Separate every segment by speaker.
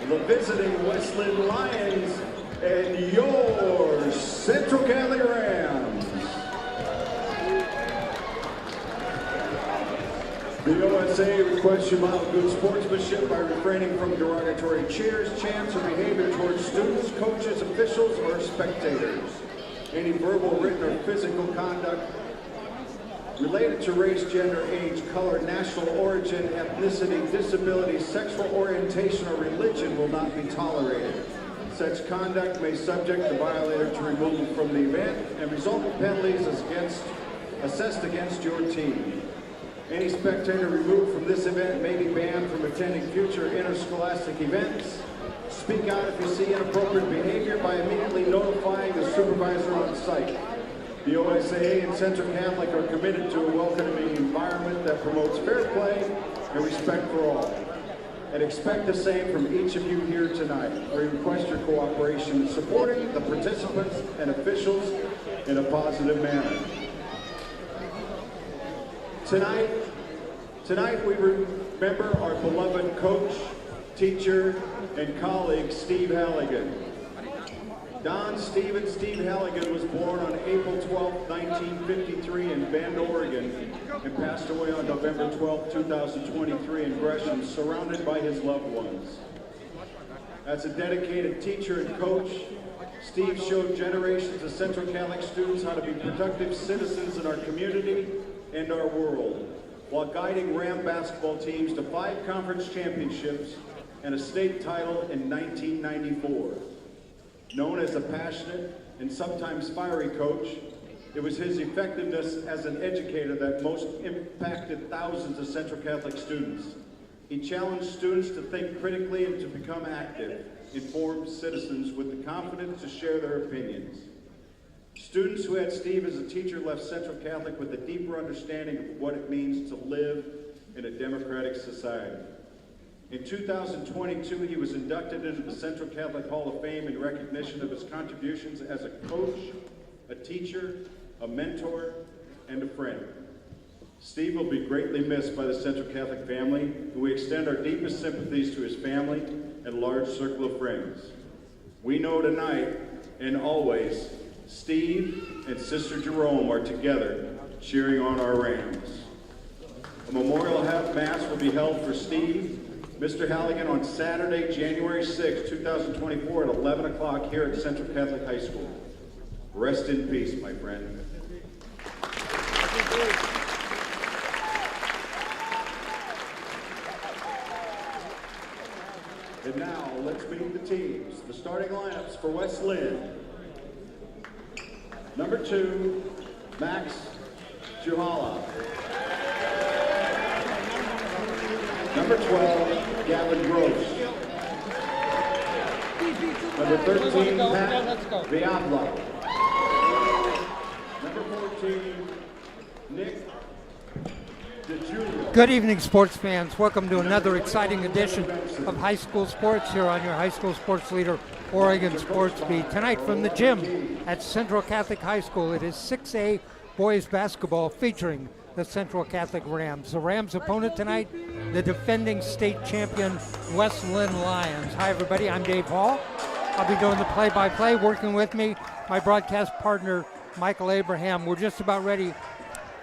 Speaker 1: the visiting West Linn Lions, and your Central Catholic Rams. The OSA requests you model good sportsmanship by refraining from derogatory cheers, chants, or behavior towards students, coaches, officials, or spectators. Any verbal, written, or physical conduct related to race, gender, age, color, national origin, ethnicity, disability, sexual orientation, or religion will not be tolerated. Such conduct may subject the violator to removal from the event and result in penalties assessed against your team. Any spectator removed from this event may be banned from attending future interscholastic events. Speak out if you see inappropriate behavior by immediately notifying the supervisor on site. The OSAA and Central Catholic are committed to a welcoming environment that promotes fair play and respect for all. And expect the same from each of you here tonight. We request your cooperation in supporting the participants and officials in a positive manner. Tonight we remember our beloved coach, teacher, and colleague, Steve Halligan. Don Steve Halligan was born on April 12, 1953 in Bend, Oregon, and passed away on November 12, 2023 in Gresham, surrounded by his loved ones. As a dedicated teacher and coach, Steve showed generations of Central Catholic students how to be productive citizens in our community and our world, while guiding Ram basketball teams to 5 conference championships and a state title in 1994. Known as a passionate and sometimes fiery coach, it was his effectiveness as an educator that most impacted thousands of Central Catholic students. He challenged students to think critically and to become active, informed citizens with the confidence to share their opinions. Students who had Steve as a teacher left Central Catholic with a deeper understanding of what it means to live in a democratic society. In 2022, he was inducted into the Central Catholic Hall of Fame in recognition of his contributions as a coach, a teacher, a mentor, and a friend. Steve will be greatly missed by the Central Catholic family, and we extend our deepest sympathies to his family and large circle of friends. We know tonight and always Steve and Sister Jerome are together cheering on our Rams. A memorial mass will be held for Steve, Mr. Halligan, on Saturday, January 6, 2024 at 11 o'clock here at Central Catholic High School. Rest in peace, my friend. And now, let's meet the teams. The starting lineups for West Linn. Number 2, Max Juhala. Number 12, Gavin Gross. Number 13, Pat Viabla. Number 14, Nick DeJulia.
Speaker 2: Good evening, sports fans. Welcome to another exciting edition of High School Sports here on your High School Sports Leader, Oregon Sports Beat. Tonight from the gym at Central Catholic High School, it is 6A boys basketball featuring the Central Catholic Rams. The Rams' opponent tonight, the defending state champion West Linn Lions. Hi everybody, I'm Dave Hall. I'll be doing the play-by-play. Working with me, my broadcast partner, Michael Abraham. We're just about ready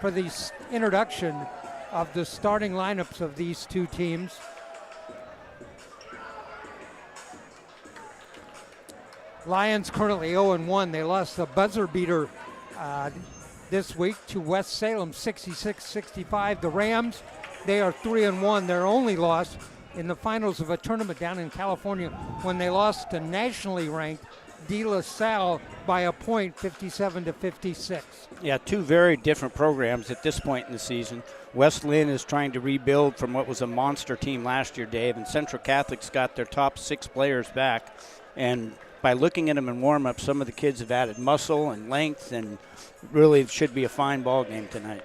Speaker 2: for the introduction of the starting lineups of these two teams. Lions currently 0-1. They lost the buzzer beater this week to West Salem, 66-65. The Rams, they are 3-1. Their only loss in the finals of a tournament down in California when they lost to nationally ranked De La Salle by a point, 57-56.
Speaker 3: Yeah, two very different programs at this point in the season. West Linn is trying to rebuild from what was a monster team last year, Dave, and Central Catholic's got their top 6 players back. And by looking at them in warm-up, some of the kids have added muscle and length, and really it should be a fine ball game tonight.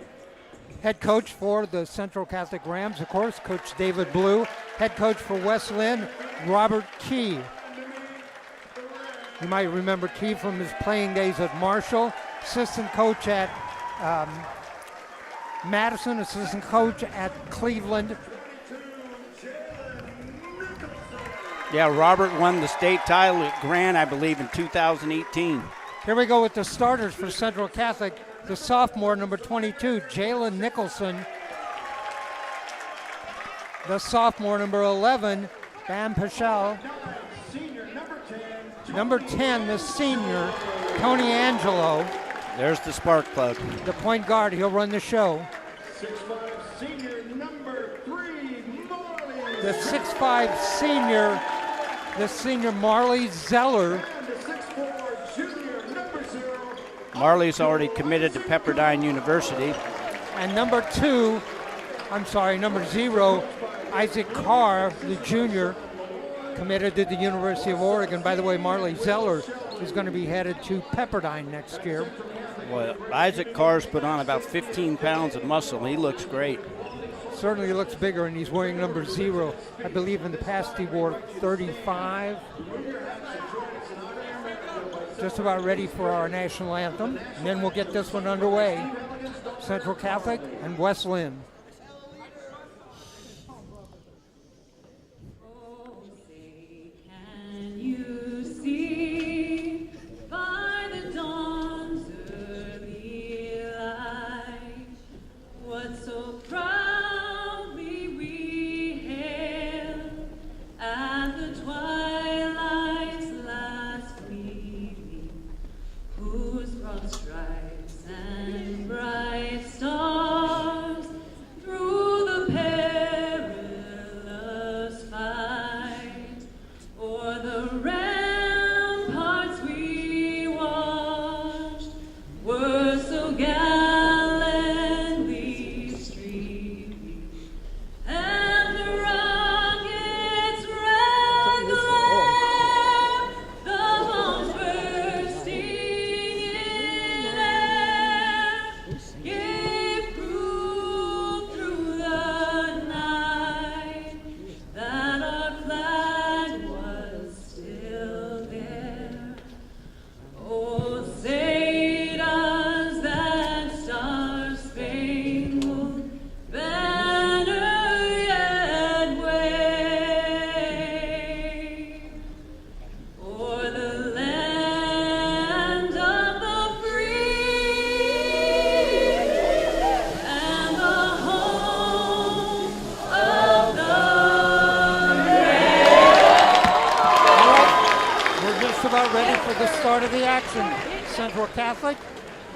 Speaker 2: Head coach for the Central Catholic Rams, of course, Coach David Blue. Head coach for West Linn, Robert Key. You might remember Key from his playing days at Marshall. Assistant coach at Madison, assistant coach at Cleveland.
Speaker 3: Yeah, Robert won the state title at Grant, I believe, in 2018.
Speaker 2: Here we go with the starters for Central Catholic. The sophomore, number 22, Jalen Nicholson. The sophomore, number 11, Bam Paschal. Number 10, the senior, Tony Angelo.
Speaker 3: There's the spark plug.
Speaker 2: The point guard, he'll run the show.
Speaker 1: 6'5" senior number 3, Marley.
Speaker 2: The 6'5" senior, Marley Zeller.
Speaker 1: And the 6'4" junior number 0.
Speaker 3: Marley's already committed to Pepperdine University.
Speaker 2: And number 0, Isaac Carr, the junior, committed to the University of Oregon. By the way, Marley Zeller is going to be headed to Pepperdine next year.
Speaker 3: Well, Isaac Carr's put on about 15 pounds of muscle. He looks great.
Speaker 2: Certainly looks bigger, and he's wearing number 0. I believe in the past he wore 35. Just about ready for our national anthem. And then we'll get this one underway. Central Catholic and West Linn. Central Catholic,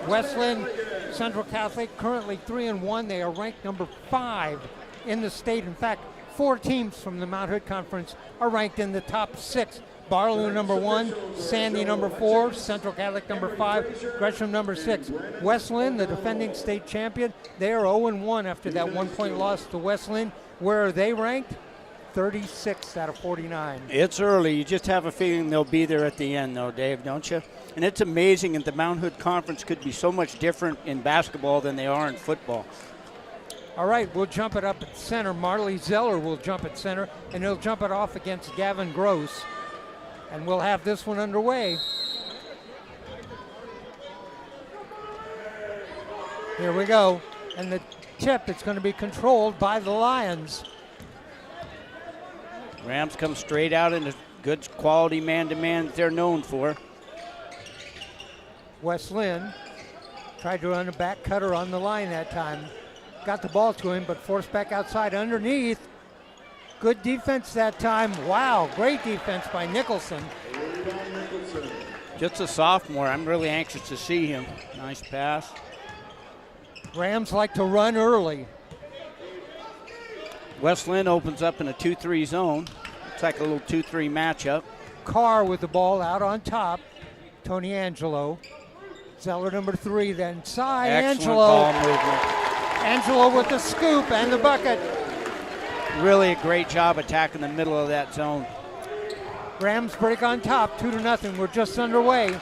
Speaker 2: West Linn, Central Catholic, currently 3-1. They are ranked number 5 in the state. In fact, 4 teams from the Mount Hood Conference are ranked in the top 6. Barlow number 1, Sandy number 4, Central Catholic number 5, Gresham number 6. West Linn, the defending state champion, they are 0-1 after that 1-point loss to West Linn. Where are they ranked? 36 out of 49.
Speaker 3: It's early. You just have a feeling they'll be there at the end, though, Dave, don't you? And it's amazing that the Mount Hood Conference could be so much different in basketball than they are in football.
Speaker 2: All right, we'll jump it up at center. Marley Zeller will jump at center, and he'll jump it off against Gavin Gross. And we'll have this one underway. Here we go. And the tip is going to be controlled by the Lions.
Speaker 3: Rams come straight out in a good quality man-to-man that they're known for.
Speaker 2: West Linn tried to run a back cutter on the line that time. Got the ball to him, but forced back outside underneath. Good defense that time. Wow, great defense by Nicholson.
Speaker 3: Just a sophomore. I'm really anxious to see him. Nice pass.
Speaker 2: Rams like to run early.
Speaker 3: West Linn opens up in a 2-3 zone. It's like a little 2-3 matchup.
Speaker 2: Carr with the ball out on top. Tony Angelo. Zeller number 3, then Cy
Speaker 3: Excellent
Speaker 2: Angelo.
Speaker 3: ball movement.
Speaker 2: Angelo with the scoop and the bucket.
Speaker 3: Really a great job attacking the middle of that zone.
Speaker 2: Rams break on top, 2-0. We're just underway.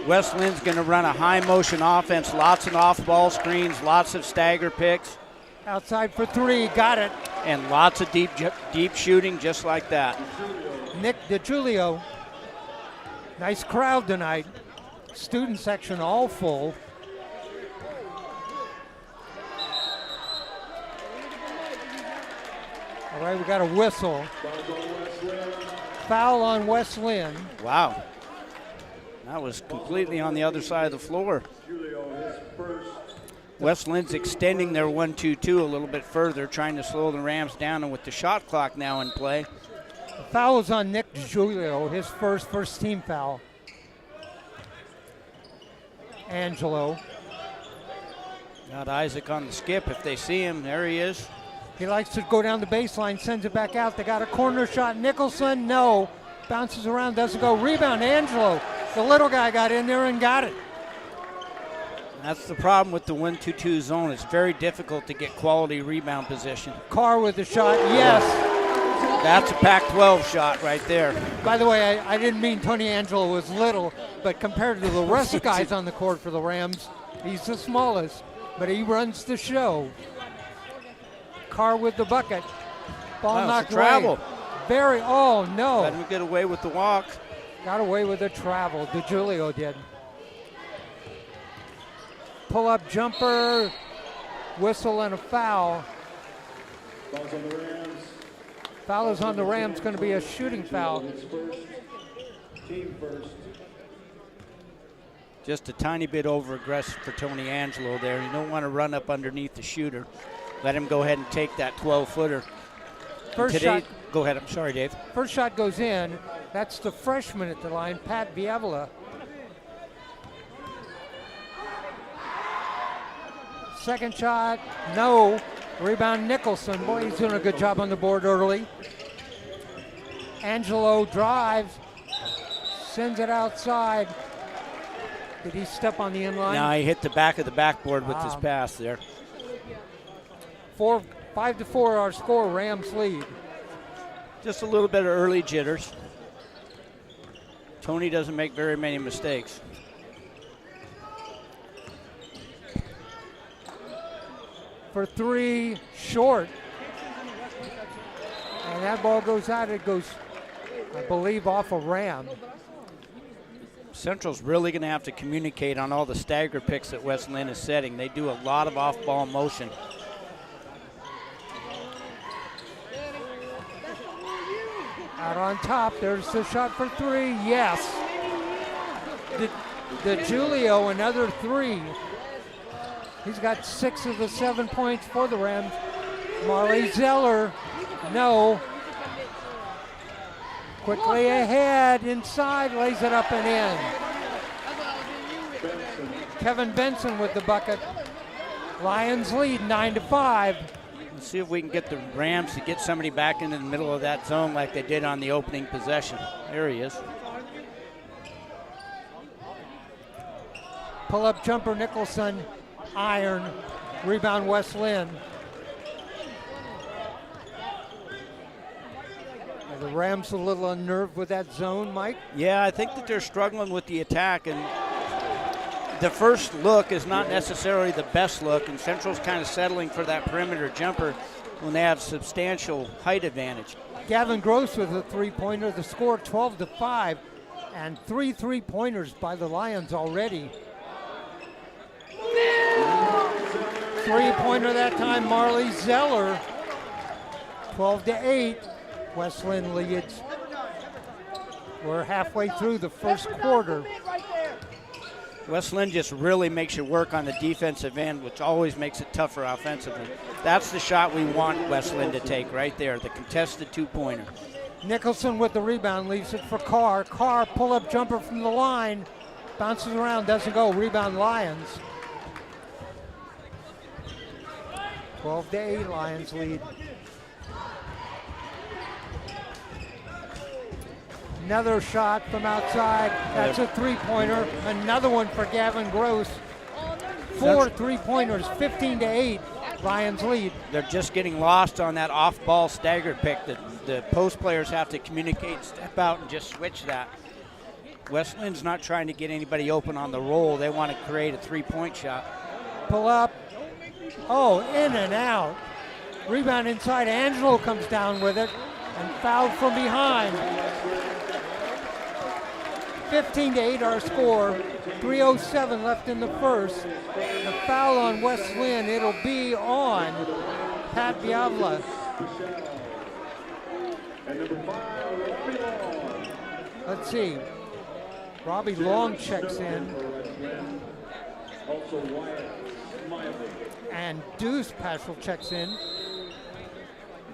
Speaker 3: West Linn's going to run a high motion offense, lots of off-ball screens, lots of stagger picks.
Speaker 2: Outside for 3, got it.
Speaker 3: And lots of deep shooting just like that.
Speaker 2: Nick DiGiulio. Nice crowd tonight. Student section all full. All right, we got a whistle. Foul on West Linn.
Speaker 3: Wow. That was completely on the other side of the floor. West Lynn's extending their 1-2-2 a little bit further, trying to slow the Rams down, and with the shot clock now in play.
Speaker 2: The foul is on Nick DiGiulio, his first team foul. Angelo.
Speaker 3: Got Isaac on the skip if they see him. There he is.
Speaker 2: He likes to go down the baseline, sends it back out. They got a corner shot. Nicholson, no. Bounces around, doesn't go. Rebound, Angelo. The little guy got in there and got it.
Speaker 3: That's the problem with the 1-2-2 zone. It's very difficult to get quality rebound position.
Speaker 2: Carr with the shot, yes.
Speaker 3: That's a Pac-12 shot right there.
Speaker 2: By the way, I didn't mean Tony Angelo was little, but compared to the rest of the guys on the court for the Rams, he's the smallest, but he runs the show. Carr with the bucket. Ball knocked away. Oh no.
Speaker 3: Let him get away with the walk.
Speaker 2: Got away with the travel. DiGiulio did. Pull-up jumper, whistle and a foul. Foul is on the Rams, going to be a shooting foul.
Speaker 1: Team first.
Speaker 3: Just a tiny bit over-aggressive for Tony Angelo there. You don't want to run up underneath the shooter. Let him go ahead and take that 12-footer.
Speaker 2: Shot.
Speaker 3: Go ahead, I'm sorry, Dave.
Speaker 2: First shot goes in. That's the freshman at the line, Pat Biavola. Second shot, no. Rebound Nicholson. Boy, he's doing a good job on the board early. Angelo drives, sends it outside. Did he step on the inline?
Speaker 3: No, he hit the back of the backboard with his pass there.
Speaker 2: 5-4 our score, Rams lead.
Speaker 3: Just a little bit of early jitters. Tony doesn't make very many mistakes.
Speaker 2: For three, short. And that ball goes out. It goes, I believe, off a Ram.
Speaker 3: Central's really going to have to communicate on all the stagger picks that West Linn is setting. They do a lot of off-ball motion.
Speaker 2: Out on top, there's the shot for three, yes. DiGiulio, another three. He's got 6 of the 7 points for the Rams. Marley Zeller, no. Quickly ahead, inside, lays it up and in. Kevin Benson with the bucket. Lions lead 9-5.
Speaker 3: Let's see if we can get the Rams to get somebody back into the middle of that zone like they did on the opening possession. There he is.
Speaker 2: Pull-up jumper, Nicholson, iron. Rebound, West Linn. Are the Rams a little unnerved with that zone, Mike?
Speaker 3: Yeah, I think that they're struggling with the attack, and the first look is not necessarily the best look, and Central's kind of settling for that perimeter jumper when they have substantial height advantage.
Speaker 2: Gavin Gross with a three-pointer. The score 12-5, and 3 3-pointers by the Lions already. Three-pointer that time, Marley Zeller. 12-8, West Linn leads. We're halfway through the first quarter.
Speaker 3: West Linn just really makes you work on the defensive end, which always makes it tougher offensively. That's the shot we want West Linn to take right there, the contested two-pointer.
Speaker 2: Nicholson with the rebound, leaves it for Carr. Carr, pull-up jumper from the line. Bounces around, doesn't go. Rebound, Lions. 12-8, Lions lead. Another shot from outside. That's a three-pointer. Another one for Gavin Gross. 4 3-pointers, 15-8. Lions lead.
Speaker 3: They're just getting lost on that off-ball stagger pick. The post players have to communicate, step out, and just switch that. West Lynn's not trying to get anybody open on the roll. They want to create a three-point shot.
Speaker 2: Pull up. Oh, in and out. Rebound inside. Angelo comes down with it and fouled from behind. 15-8 our score. 3:07 left in the first. The foul on West Linn. It'll be on Pat Biavola.
Speaker 1: And number 5, Robbie Long.
Speaker 2: Let's see. Robbie Long checks in.
Speaker 1: Also Wyatt Smiley.
Speaker 2: And Deuce Paschal checks in.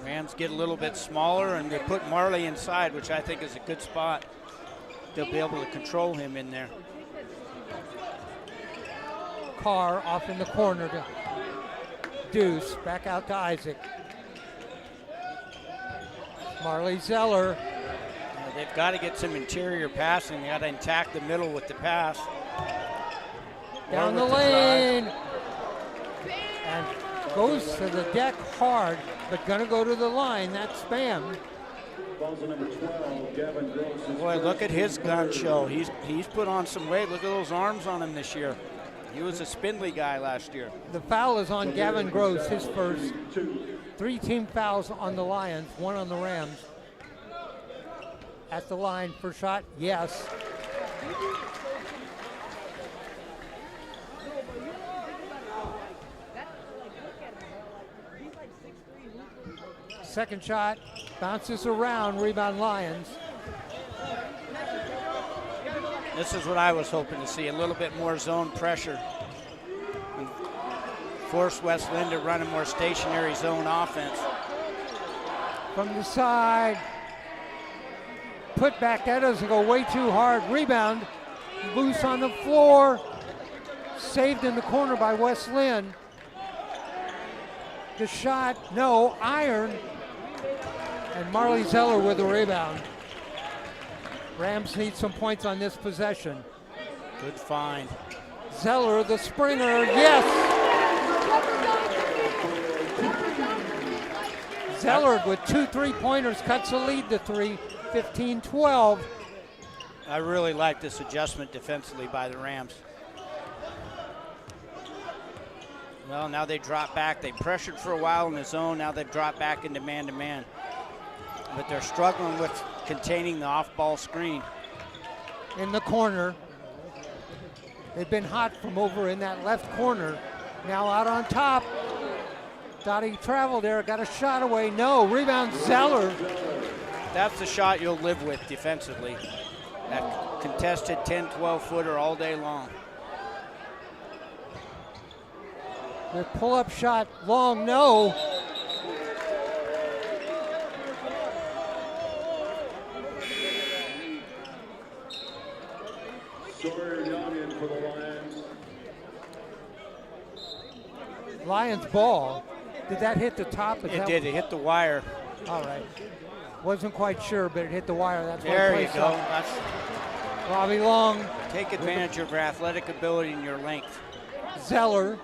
Speaker 3: Rams get a little bit smaller, and they put Marley inside, which I think is a good spot. They'll be able to control him in there.
Speaker 2: Carr off in the corner to Deuce. Back out to Isaac. Marley Zeller.
Speaker 3: They've got to get some interior passing. They got to attack the middle with the pass.
Speaker 2: Down the lane. And goes to the deck hard, but gonna go to the line. That's Spam.
Speaker 1: Balls to number 12, Gavin Gross.
Speaker 3: Boy, look at his gun show. He's put on some weight. Look at those arms on him this year. He was a spindly guy last year.
Speaker 2: The foul is on Gavin Gross, his first. 3 team fouls on the Lions, 1 on the Rams. At the line for shot, yes. Second shot, bounces around, rebound Lions.
Speaker 3: This is what I was hoping to see, a little bit more zone pressure. And force West Linn to run a more stationary zone offense.
Speaker 2: From the side, put back, that doesn't go way too hard. Rebound, loose on the floor, saved in the corner by West Linn. The shot, no, iron, and Marley Zeller with the rebound. Rams need some points on this possession.
Speaker 3: Good find.
Speaker 2: Zeller, the springer, yes! Zeller with 2 3-pointers cuts the lead to 3, 15-12.
Speaker 3: I really like this adjustment defensively by the Rams. Well, now they drop back. They pressured for a while in the zone. Now they've dropped back into man-to-man. But they're struggling with containing the off-ball screen.
Speaker 2: In the corner. They've been hot from over in that left corner. Now out on top. Thought he traveled there, got a shot away. No, rebound Zeller.
Speaker 3: That's the shot you'll live with defensively. That contested 10, 12-footer all day long.
Speaker 2: The pull-up shot, long, no.
Speaker 1: Sawyer Young in for the Lions.
Speaker 2: Lions ball. Did that hit the top?
Speaker 3: It did. It hit the wire.
Speaker 2: All right. Wasn't quite sure, but it hit the wire. That's why
Speaker 3: There
Speaker 2: it
Speaker 3: you
Speaker 2: plays
Speaker 3: go.
Speaker 2: up.
Speaker 3: That's,
Speaker 2: Robbie Long.
Speaker 3: take advantage of your athletic ability and your length.
Speaker 2: Zeller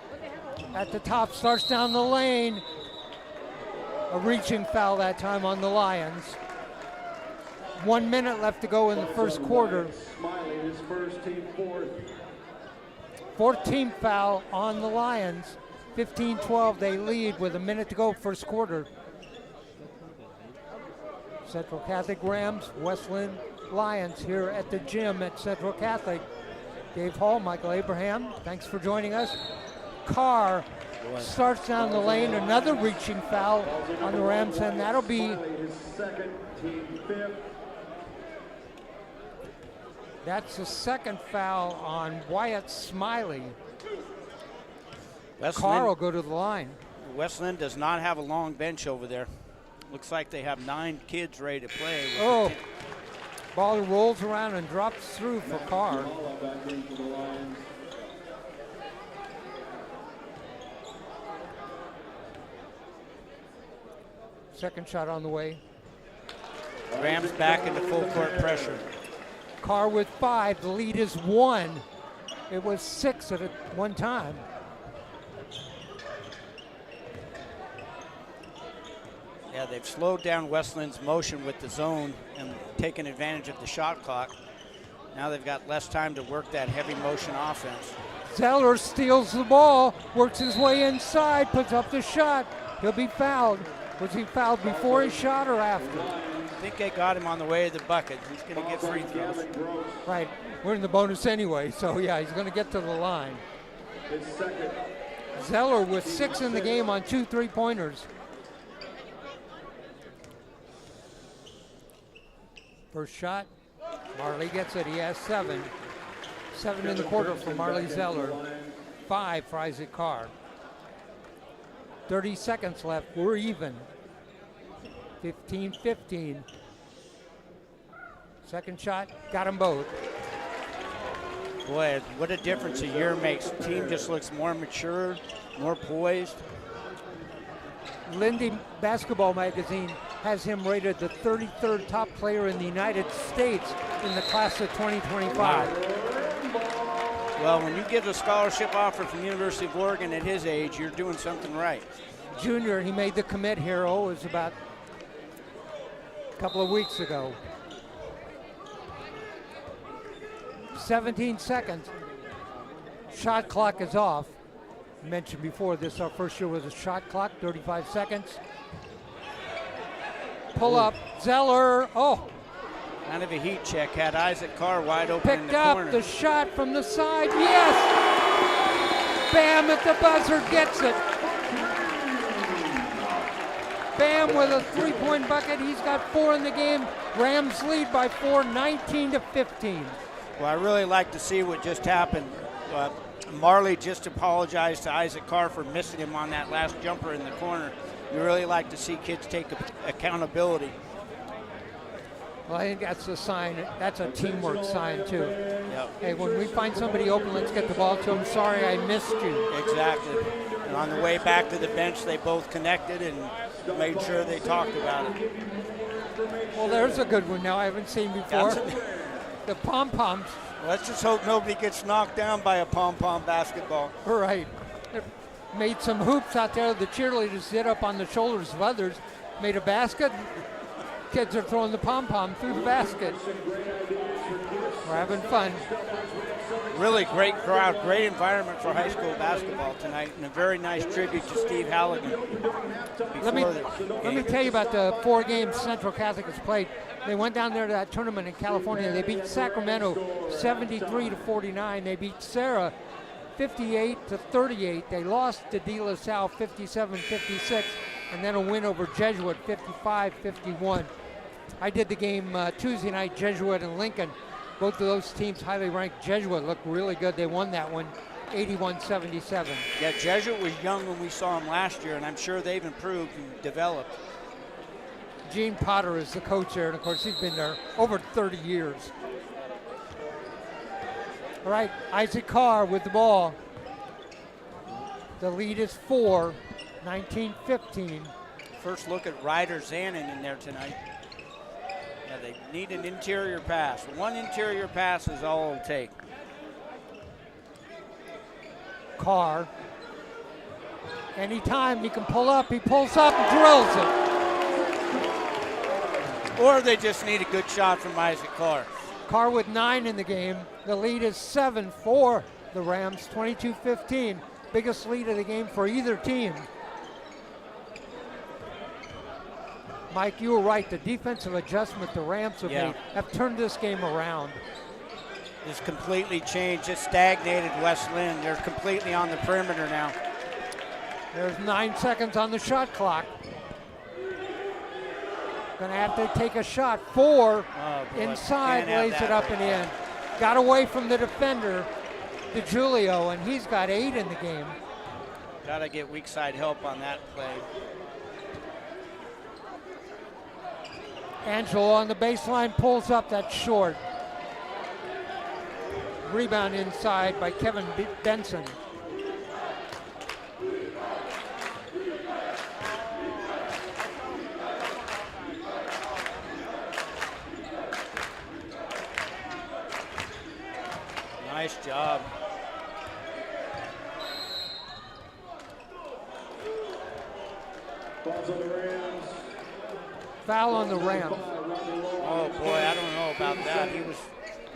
Speaker 2: at the top, starts down the lane. A reaching foul that time on the Lions. 1 minute left to go in the first quarter.
Speaker 1: Smiley, his first, team fourth.
Speaker 2: 4th team foul on the Lions. 15-12, they lead with a minute to go first quarter. Central Catholic Rams, West Linn Lions here at the gym at Central Catholic. Dave Hall, Michael Abraham, thanks for joining us. Carr starts down the lane, another reaching foul on the Rams, and that'll be
Speaker 1: His second, team fifth.
Speaker 2: that's the second foul on Wyatt Smiley. Carr will go to the line.
Speaker 3: West Linn does not have a long bench over there. Looks like they have 9 kids ready to play.
Speaker 2: Oh, ball rolls around and drops through for Carr.
Speaker 1: Back in for the Lions.
Speaker 2: Second shot on the way.
Speaker 3: Rams back into full court pressure.
Speaker 2: Carr with 5, the lead is 1. It was 6 at one time.
Speaker 3: Yeah, they've slowed down West Linn's motion with the zone and taken advantage of the shot clock. Now they've got less time to work that heavy motion offense.
Speaker 2: Zeller steals the ball, works his way inside, puts up the shot. He'll be fouled. Was he fouled before he shot or after?
Speaker 3: I think they got him on the way to the bucket. He's going to get free throws.
Speaker 2: Right, we're in the bonus anyway, so yeah, he's going to get to the line.
Speaker 1: His second.
Speaker 2: Zeller with 6 in the game on 2 3-pointers. First shot, Marley gets it. He has 7. 7 in the quarter for Marley Zeller. 5 for Isaac Carr. 30 seconds left. We're even. 15-15. Second shot, got them both.
Speaker 3: Boy, what a difference a year makes. The team just looks more mature, more poised.
Speaker 2: Lindy Basketball Magazine has him rated the 33rd top player in the United States in the class of 2025.
Speaker 3: Well, when you get a scholarship offer from the University of Oregon at his age, you're doing something right.
Speaker 2: Junior, he made the commit here, it was about a couple of weeks ago. 17 seconds. Shot clock is off. Mentioned before, this our first year with a shot clock, 35 seconds. Pull up, Zeller,
Speaker 3: Kind of a heat check, had Isaac Carr wide open in
Speaker 2: picked
Speaker 3: the
Speaker 2: up
Speaker 3: corner.
Speaker 2: the shot from the side, yes! Bam at the buzzer, gets it. Bam with a 3-point bucket, he's got 4 in the game. Rams lead by 4, 19-15.
Speaker 3: Well, I really like to see what just happened. Marley just apologized to Isaac Carr for missing him on that last jumper in the corner. You really like to see kids take accountability.
Speaker 2: Well, I think that's a sign, that's a teamwork sign too.
Speaker 3: Yep.
Speaker 2: Hey, when we find somebody open, let's get the ball to them. Sorry, I missed you.
Speaker 3: Exactly. And on the way back to the bench, they both connected and made sure they talked about it.
Speaker 2: Well, there's a good one now I haven't seen before. The pom-poms.
Speaker 3: Let's just hope nobody gets knocked down by a pom-pom basketball.
Speaker 2: Right. Made some hoops out there. The cheerleaders did up on the shoulders of others. Made a basket. Kids are throwing the pom-pom through the basket. We're having fun.
Speaker 3: Really great crowd, great environment for high school basketball tonight, and a very nice tribute to Steve Halligan.
Speaker 2: Let me tell you about the 4 games Central Catholic has played. They went down there to that tournament in California. They beat Sacramento 73-49. They beat Sarah 58-38. They lost to De La Salle 57-56, and then a win over Jesuit 55-51. I did the game Tuesday night, Jesuit and Lincoln. Both of those teams highly ranked. Jesuit looked really good. They won that one 81-77.
Speaker 3: Yeah, Jesuit was young when we saw him last year, and I'm sure they've improved and developed.
Speaker 2: Gene Potter is the coach there, and of course he's been there over 30 years. All right, Isaac Carr with the ball. The lead is 4, 19-15.
Speaker 3: First look at Ryder Zanin in there tonight. Yeah, they need an interior pass. One interior pass is all it'll take.
Speaker 2: Carr. Anytime he can pull up, he pulls up and drills it.
Speaker 3: Or they just need a good shot from Isaac Carr.
Speaker 2: Carr with 9 in the game. The lead is 7 for the Rams, 22-15. Biggest lead of the game for either team. Mike, you were right. The defensive adjustment the Rams have made have turned this game around.
Speaker 3: It's completely changed. It stagnated West Linn. They're completely on the perimeter now.
Speaker 2: There's 9 seconds on the shot clock. Gonna have to take a shot. 4 inside, lays it up and in. Got away from the defender, DeGiulio, and he's got 8 in the game.
Speaker 3: Gotta get weak side help on that play.
Speaker 2: Angelo on the baseline pulls up, that's short. Rebound inside by Kevin Benson.
Speaker 3: Nice job.
Speaker 2: Foul on the Rams.
Speaker 3: Oh boy, I don't know about that. He was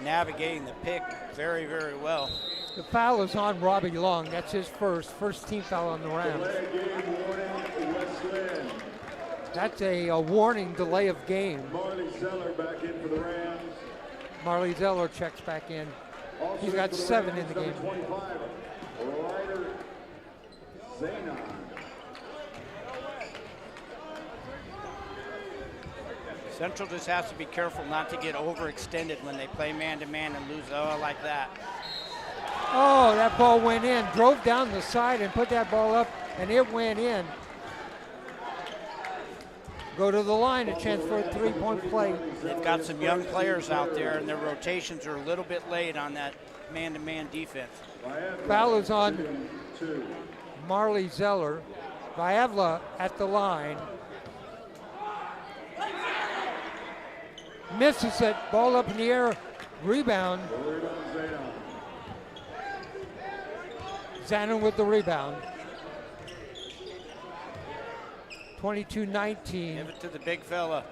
Speaker 3: navigating the pick very, very well.
Speaker 2: The foul is on Robbie Long. That's his first team foul on the Rams. That's a warning delay of game.
Speaker 1: Marley Zeller back in for the Rams.
Speaker 2: Marley Zeller checks back in. He's got 7 in the game.
Speaker 1: 25, Ryder Zanin.
Speaker 3: Central just has to be careful not to get overextended when they play man-to-man and lose like that.
Speaker 2: Oh, that ball went in. Drove down the side and put that ball up, and it went in. Go to the line, a chance for a three-point play.
Speaker 3: They've got some young players out there, and their rotations are a little bit late on that man-to-man defense.
Speaker 2: Foul is on Marley Zeller. Viavla at the line. Misses it, ball up in the air, rebound. Zanon with the rebound. 22-19.
Speaker 3: Give it to the big fella.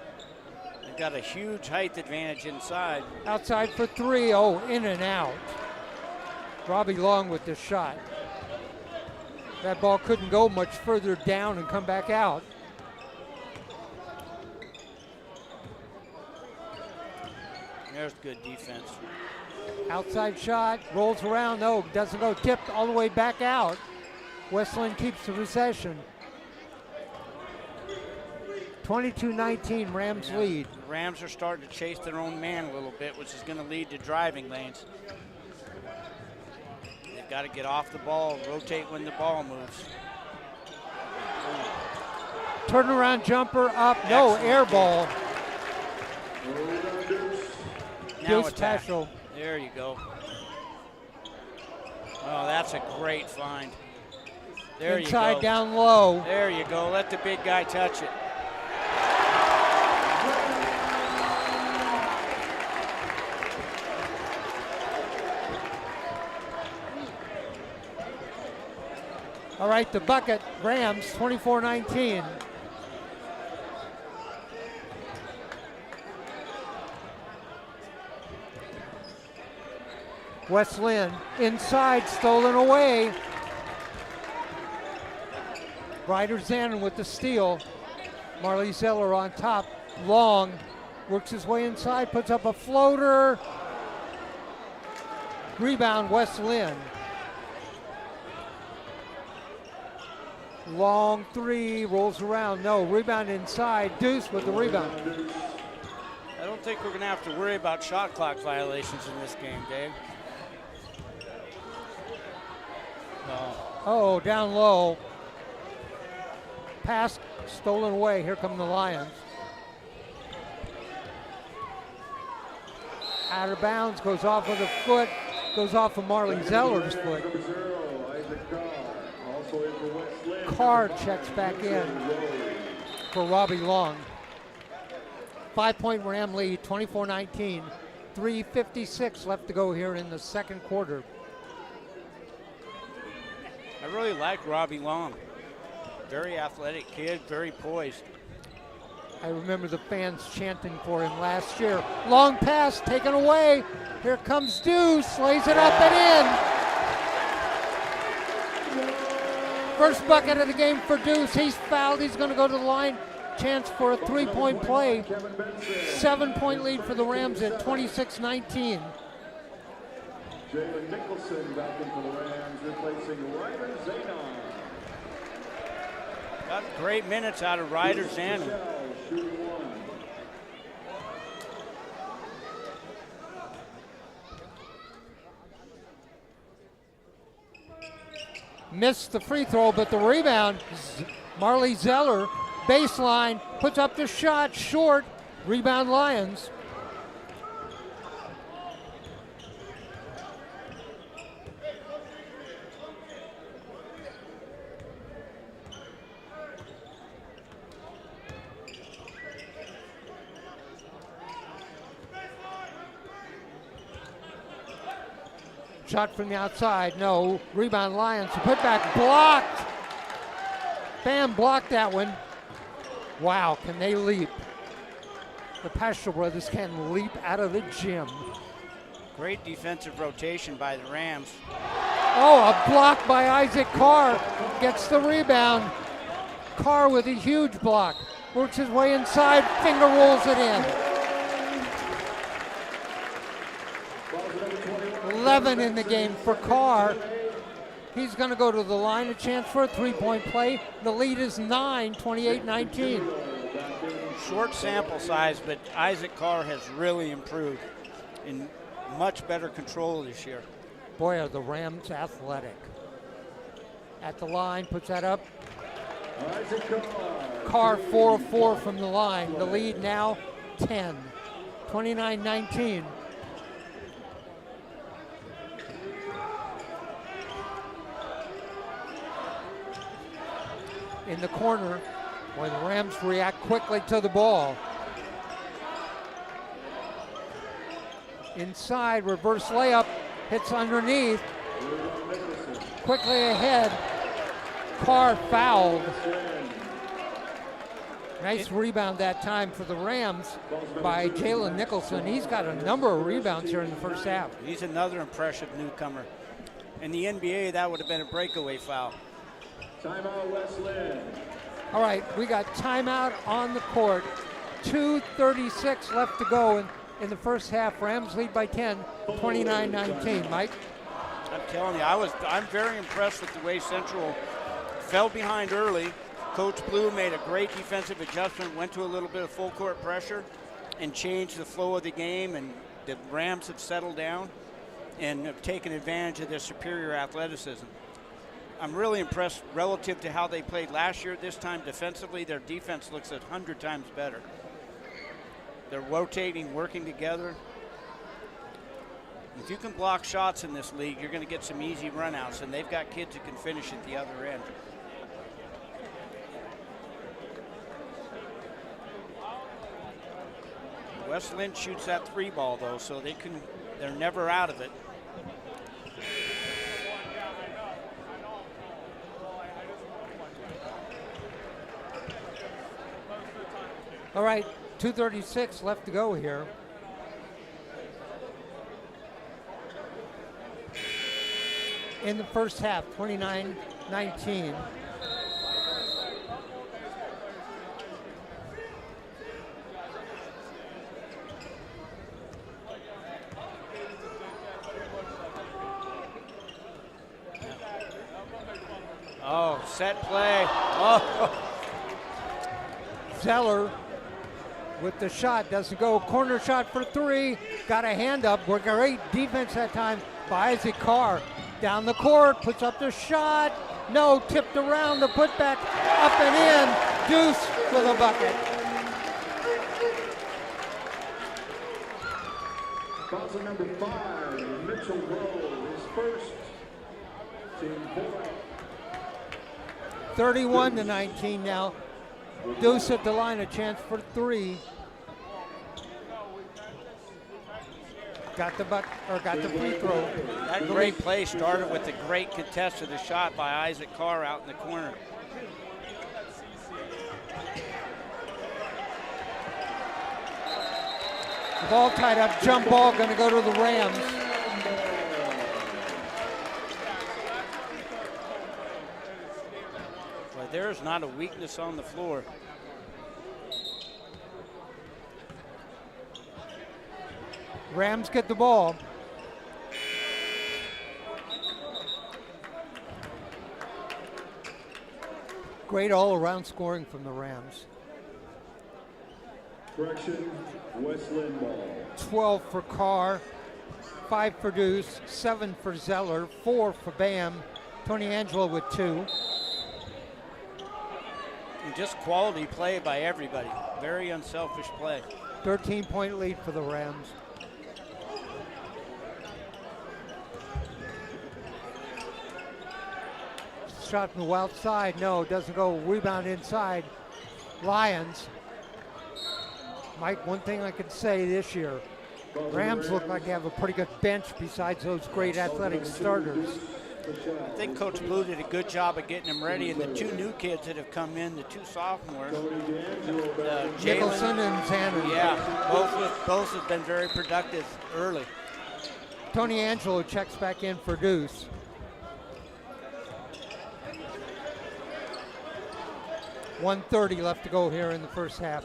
Speaker 3: They've got a huge height advantage inside.
Speaker 2: Outside for three, oh, in and out. Robbie Long with the shot. That ball couldn't go much further down and come back out.
Speaker 3: There's good defense.
Speaker 2: Outside shot, rolls around, no, doesn't go, tipped all the way back out. West Linn keeps the possession. 22-19, Rams lead.
Speaker 3: The Rams are starting to chase their own man a little bit, which is going to lead to driving lanes. They've got to get off the ball, rotate when the ball moves.
Speaker 2: Turnaround jumper up, no, air ball.
Speaker 3: Now
Speaker 2: Deuce
Speaker 3: attack.
Speaker 2: Paschal.
Speaker 3: There you go. Oh, that's a great find. There
Speaker 2: Inside,
Speaker 3: you go.
Speaker 2: down low.
Speaker 3: There you go. Let the big guy touch it.
Speaker 2: All right, the bucket, Rams, 24-19. West Linn, inside, stolen away. Ryder Zanon with the steal. Marley Zeller on top, Long, works his way inside, puts up a floater. Rebound, West Linn. Long three, rolls around, no, rebound inside, Deuce with the rebound.
Speaker 3: I don't think we're going to have to worry about shot clock violations in this game, Dave. No.
Speaker 2: Oh, down low. Pass stolen away, here come the Lions. Out of bounds, goes off with a foot, goes off of Marley Zeller's foot. Carr checks back in for Robbie Long. 5-point Ram lead, 24-19. 3:56 left to go here in the second quarter.
Speaker 3: I really like Robbie Long. Very athletic kid, very poised.
Speaker 2: I remember the fans chanting for him last year. Long pass taken away. Here comes Deuce, lays it up and in. First bucket of the game for Deuce. He's fouled. He's going to go to the line. Chance for a three-point play. 7-point lead for the Rams at 26-19.
Speaker 1: Jalen Nicholson back in for the Rams, replacing Ryder Zanon.
Speaker 3: Got great minutes out of Ryder Zanon.
Speaker 2: Missed the free throw, but the rebound, Marley Zeller, baseline, puts up the shot, short, rebound Lions. Shot from the outside, no. Rebound Lions, put back, blocked. Bam, blocked that one. Wow, can they leap? The Paschal brothers can leap out of the gym.
Speaker 3: Great defensive rotation by the Rams.
Speaker 2: Oh, a block by Isaac Carr. Gets the rebound. Carr with a huge block. Works his way inside, finger rolls it in. 11 in the game for Carr. He's going to go to the line, a chance for a three-point play. The lead is 9, 28-19.
Speaker 3: Short sample size, but Isaac Carr has really improved in much better control this year.
Speaker 2: Boy, are the Rams athletic. At the line, puts that up. Carr 4 of 4 from the line. The lead now 10, 29-19. In the corner, where the Rams react quickly to the ball. Inside, reverse layup, hits underneath. Quickly ahead, Carr fouled. Nice rebound that time for the Rams by Jalen Nicholson. He's got a number of rebounds here in the first half.
Speaker 3: He's another impressive newcomer. In the NBA, that would have been a breakaway foul.
Speaker 1: Timeout, West Linn.
Speaker 2: All right, we got timeout on the court. 2:36 left to go in the first half. Rams lead by 10, 29-19. Mike?
Speaker 3: I'm telling you, I'm very impressed with the way Central fell behind early. Coach Blue made a great defensive adjustment, went to a little bit of full court pressure, and changed the flow of the game, and the Rams have settled down and have taken advantage of their superior athleticism. I'm really impressed relative to how they played last year. This time defensively, their defense looks 100 times better. They're rotating, working together. If you can block shots in this league, you're going to get some easy runouts, and they've got kids who can finish at the other end. West Linn shoots that 3 ball though, so they're never out of it.
Speaker 2: All right, 2:36 left to go here. In the first half, 29-19.
Speaker 3: Oh, set play. Oh.
Speaker 2: Zeller with the shot, doesn't go. Corner shot for 3. Got a hand up. Great defense that time by Isaac Carr. Down the court, puts up the shot. No, tipped around the putback, up and in. Deuce for the bucket.
Speaker 1: Foul number 5, Mitchell Rowe, his first team point.
Speaker 2: 31-19 now. Deuce at the line, a chance for 3. Got the free throw.
Speaker 3: That great play started with the great contest of the shot by Isaac Carr out in the corner.
Speaker 2: The ball tied up, jump ball going to go to the Rams.
Speaker 3: Well, there's not a weakness on the floor.
Speaker 2: Rams get the ball. Great all-around scoring from the Rams.
Speaker 1: Correction, West Linn ball.
Speaker 2: 12 for Carr, 5 for Deuce, 7 for Zeller, 4 for Bam. Tony Angelo with 2.
Speaker 3: And just quality play by everybody. Very unselfish play.
Speaker 2: 13-point lead for the Rams. Shot from the wild side, no, doesn't go. Rebound inside. Lions. Mike, one thing I can say this year, Rams look like they have a pretty good bench besides those great athletic starters.
Speaker 3: I think Coach Blue did a good job of getting them ready, and the 2 new kids that have come in, the 2 sophomores,
Speaker 2: Nicholson and Zander.
Speaker 3: Yeah, both have been very productive early.
Speaker 2: Tony Angelo checks back in for Deuce. .130 left to go here in the first half.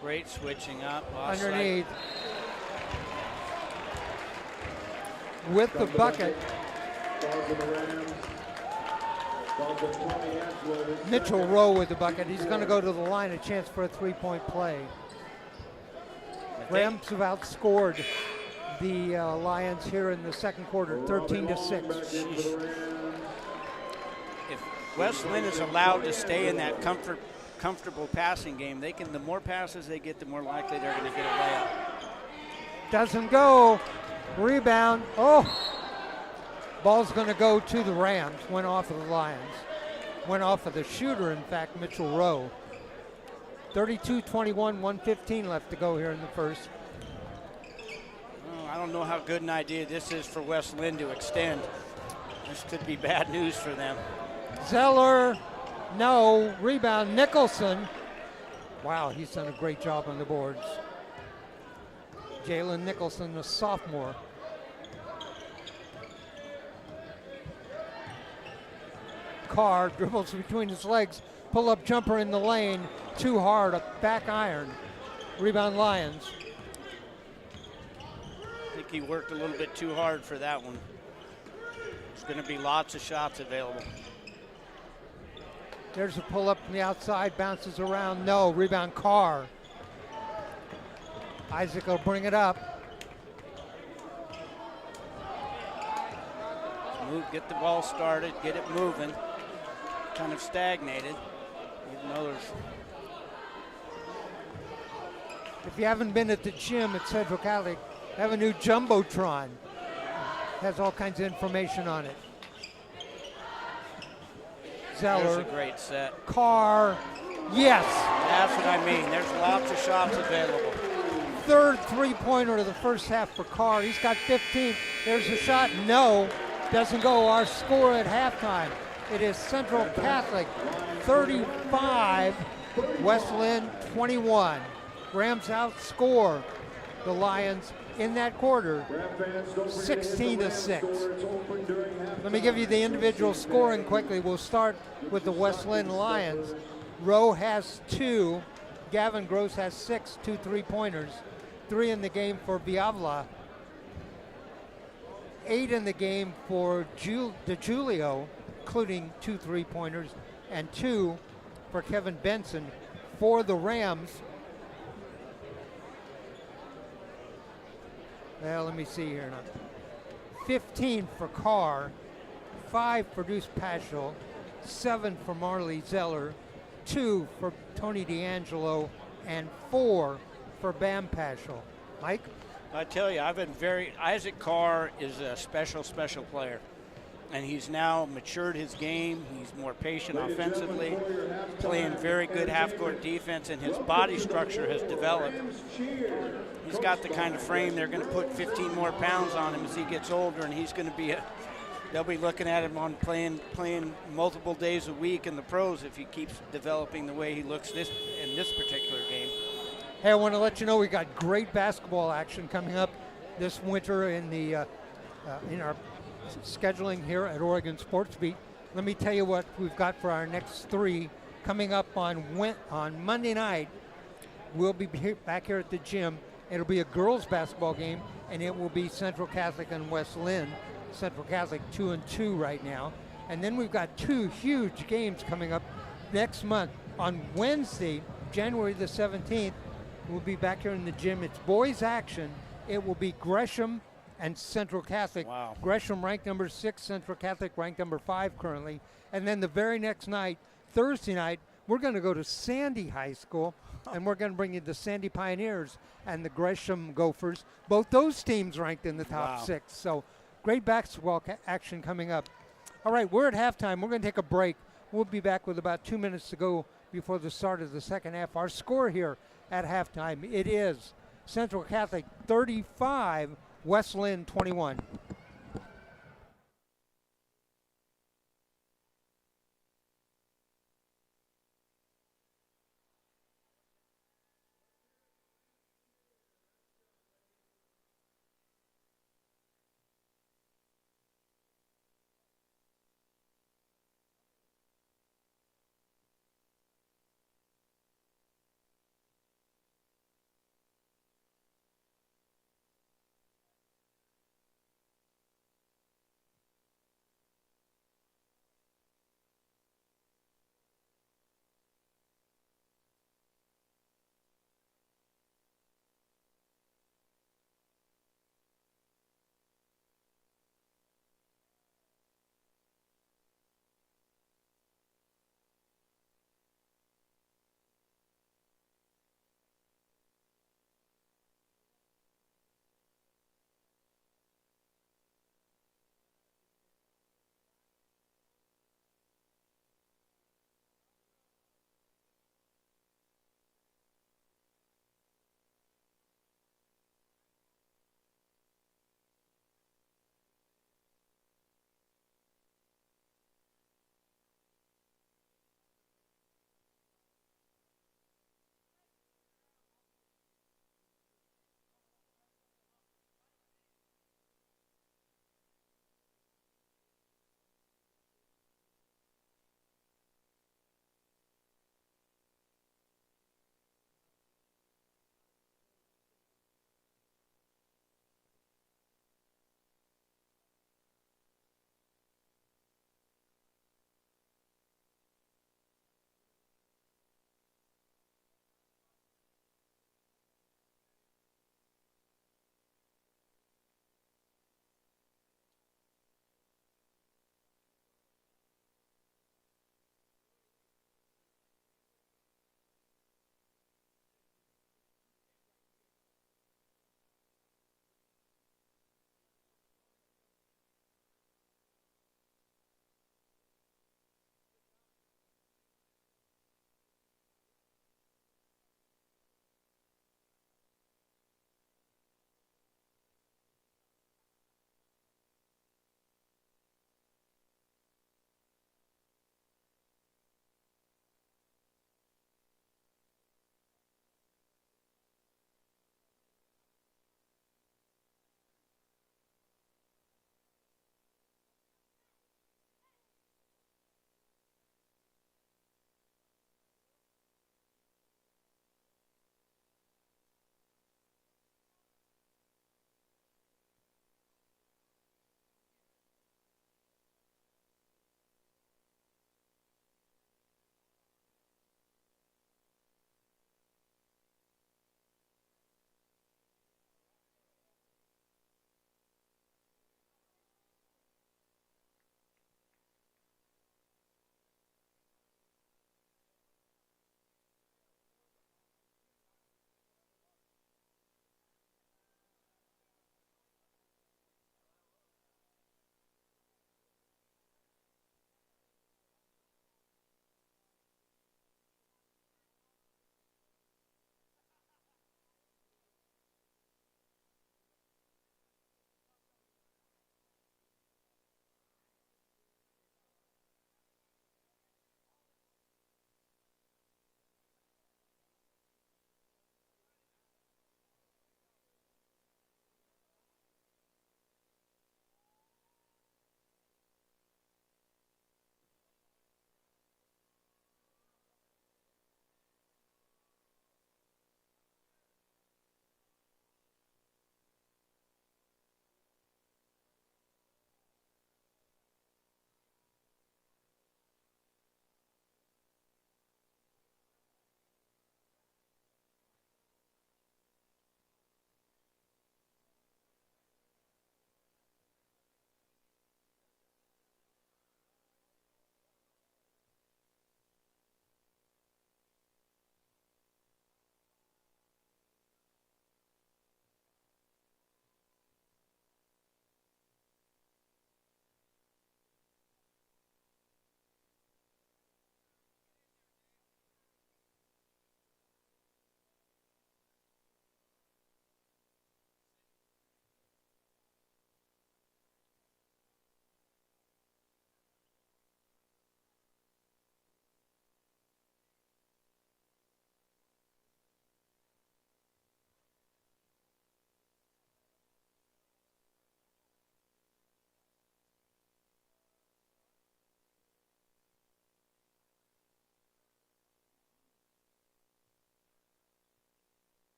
Speaker 3: Great switching up.
Speaker 2: Underneath. With the bucket,
Speaker 1: Balls of the Rams. Balls of Tony Angelo.
Speaker 2: Mitchell Rowe with the bucket. He's going to go to the line, a chance for a three-point play. Rams have outscored the Lions here in the second quarter, 13-6.
Speaker 3: If West Linn is allowed to stay in that comfortable passing game, the more passes they get, the more likely they're going to get a layup.
Speaker 2: Doesn't go. Rebound. Oh! Ball's going to go to the Rams. Went off of the Lions. Went off of the shooter, in fact, Mitchell Rowe. 32-21, 1:15 left to go here in the first.
Speaker 3: Oh, I don't know how good an idea this is for West Linn to extend. This could be bad news for them.
Speaker 2: Zeller, no. Rebound, Nicholson. Wow, he's done a great job on the boards. Jalen Nicholson, a sophomore. Carr dribbles between his legs, pull-up jumper in the lane, too hard, a back iron. Rebound Lions.
Speaker 3: I think he worked a little bit too hard for that one. There's going to be lots of shots available.
Speaker 2: There's a pull-up from the outside, bounces around, no. Rebound Carr. Isaac will bring it up.
Speaker 3: Get the ball started, get it moving. Kind of stagnated, even though there's...
Speaker 2: If you haven't been at the gym at Central Catholic, they have a new Jumbotron. Has all kinds of information on it. Zeller.
Speaker 3: There's a great set.
Speaker 2: Carr. Yes.
Speaker 3: That's what I mean. There's lots of shots available.
Speaker 2: Third three-pointer of the first half for Carr. He's got 15. There's a shot. No. Doesn't go. Our score at halftime. It is Central Catholic 35, West Linn 21. Rams outscore the Lions in that quarter 16-6. Let me give you the individual scoring quickly. We'll start with the West Linn Lions. Rowe has 2. Gavin Gross has 6, 2 3-pointers. 3 in the game for Viavla. 8 in the game for DeGiulio, including 2 3-pointers, and 2 for Kevin Benson. For the Rams, well, let me see here now. 15 for Carr, 5 for Deuce Paschal, 7 for Marley Zeller, 2 for Tony D'Angelo, and 4 for Bam Paschal. Mike?
Speaker 3: I tell you, Isaac Carr is a special player. And he's now matured his game. He's more patient offensively, playing very good half-court defense, and his body structure has developed. He's got the kind of frame they're going to put 15 more pounds on him as he gets older, and he's going to be they'll be looking at him on playing multiple days a week in the pros if he keeps developing the way he looks in this particular game.
Speaker 2: Hey, I want to let you know we got great basketball action coming up this winter in our scheduling here at Oregon Sports Beat. Let me tell you what we've got for our next 3 coming up on Monday night. We'll be back here at the gym. It'll be a girls basketball game, and it will be Central Catholic and West Linn. Central Catholic 2-2 right now. And then we've got 2 huge games coming up next month. On Wednesday, January the 17th, we'll be back here in the gym. It's boys action. It will be Gresham and Central Catholic.
Speaker 3: Wow.
Speaker 2: Gresham ranked number 6, Central Catholic ranked number 5 currently. And then the very next night, Thursday night, we're going to go to Sandy High School, and we're going to bring you the Sandy Pioneers and the Gresham Gophers. Both those teams ranked in the top 6. So great basketball action coming up. All right, we're at halftime. We're going to take a break. We'll be back with about 2 minutes to go before the start of the second half. Our score here at halftime, it is Central Catholic 35, West Linn 21.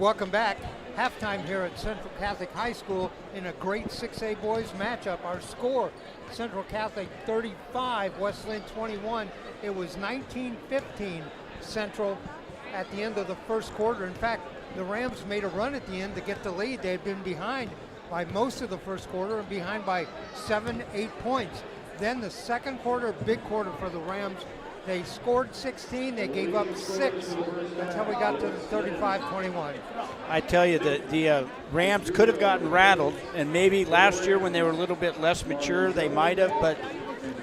Speaker 2: Welcome back. Halftime here at Central Catholic High School in a great 6A boys matchup. Our score, Central Catholic 35, West Linn 21. It was 19-15 Central at the end of the first quarter. In fact, the Rams made a run at the end to get the lead. They had been behind by most of the first quarter and behind by 7-8 points. Then the second quarter, big quarter for the Rams. They scored 16, they gave up 6 until we got to the 35-21.
Speaker 3: I tell you, the Rams could have gotten rattled, and maybe last year when they were a little bit less mature, they might have, but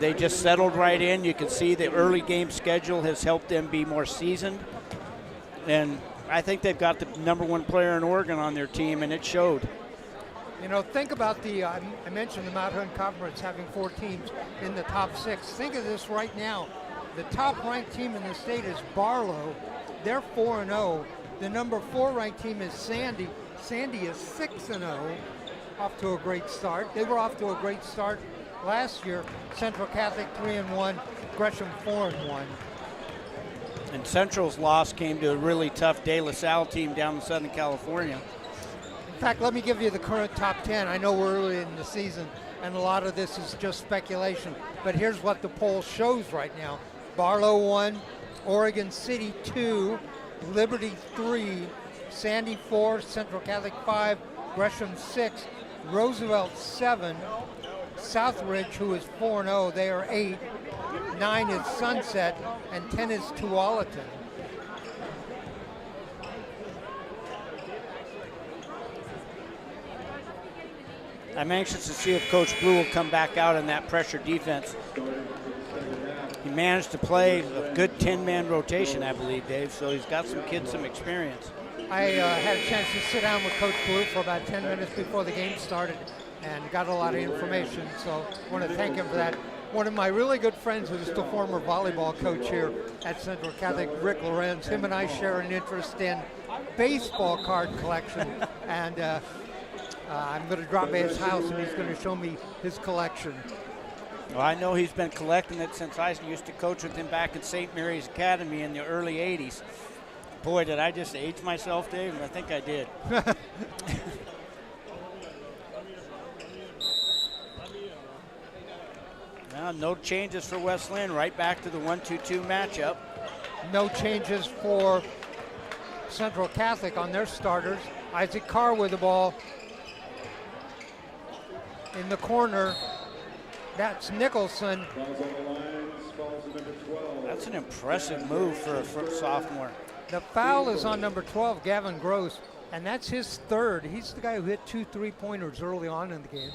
Speaker 3: they just settled right in. You can see the early game schedule has helped them be more seasoned, and I think they've got the #1 player in Oregon on their team, and it showed.
Speaker 2: You know, think about I mentioned the Mount Hood Conference having 4 teams in the top 6. Think of this right now. The top-ranked team in the state is Barlow. They're 4-0. The number 4 ranked team is Sandy. Sandy is 6-0, off to a great start. They were off to a great start last year. Central Catholic 3-1, Gresham 4-1.
Speaker 3: And Central's loss came to a really tough De La Salle team down in Southern California.
Speaker 2: In fact, let me give you the current top 10. I know we're early in the season, and a lot of this is just speculation, but here's what the poll shows right now. Barlow 1, Oregon City 2, Liberty 3, Sandy 4, Central Catholic 5, Gresham 6, Roosevelt 7, Southridge, who is 4-0, they are 8, 9 is Sunset, and 10 is Tualatin.
Speaker 3: I'm anxious to see if Coach Blue will come back out in that pressure defense. He managed to play a good 10-man rotation, I believe, Dave, so he's got some kids some experience.
Speaker 2: I had a chance to sit down with Coach Blue for about 10 minutes before the game started and got a lot of information, so I want to thank him for that. One of my really good friends who's the former volleyball coach here at Central Catholic, Rick Lorenz, him and I share an interest in baseball card collection, and I'm going to drop by his house and he's going to show me his collection.
Speaker 3: Well, I know he's been collecting it since I used to coach with him back at St. Mary's Academy in the early 80s. Boy, did I just age myself, Dave? I think I did. Now, no changes for West Linn. Right back to the 1-2-2 matchup.
Speaker 2: No changes for Central Catholic on their starters. Isaac Carr with the ball in the corner. That's Nicholson.
Speaker 3: That's an impressive move for a sophomore.
Speaker 2: The foul is on number 12, Gavin Gross, and that's his 3rd. He's the guy who hit 2 3-pointers early on in the game.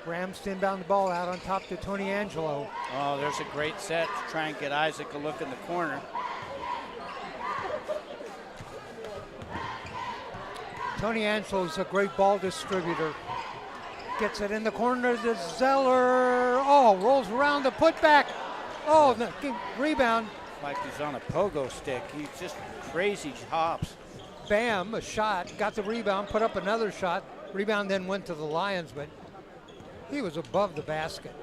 Speaker 2: Rams inbound the ball out on top to Tony Angelo.
Speaker 3: Oh, there's a great set to try and get Isaac a look in the corner.
Speaker 2: Tony Angelo's a great ball distributor. Gets it in the corner to Zeller. Oh, rolls around the putback. Oh, the rebound.
Speaker 3: Like he's on a pogo stick. He's just crazy hops.
Speaker 2: Bam, a shot. Got the rebound, put up another shot. Rebound then went to the Lions, but he was above the basket.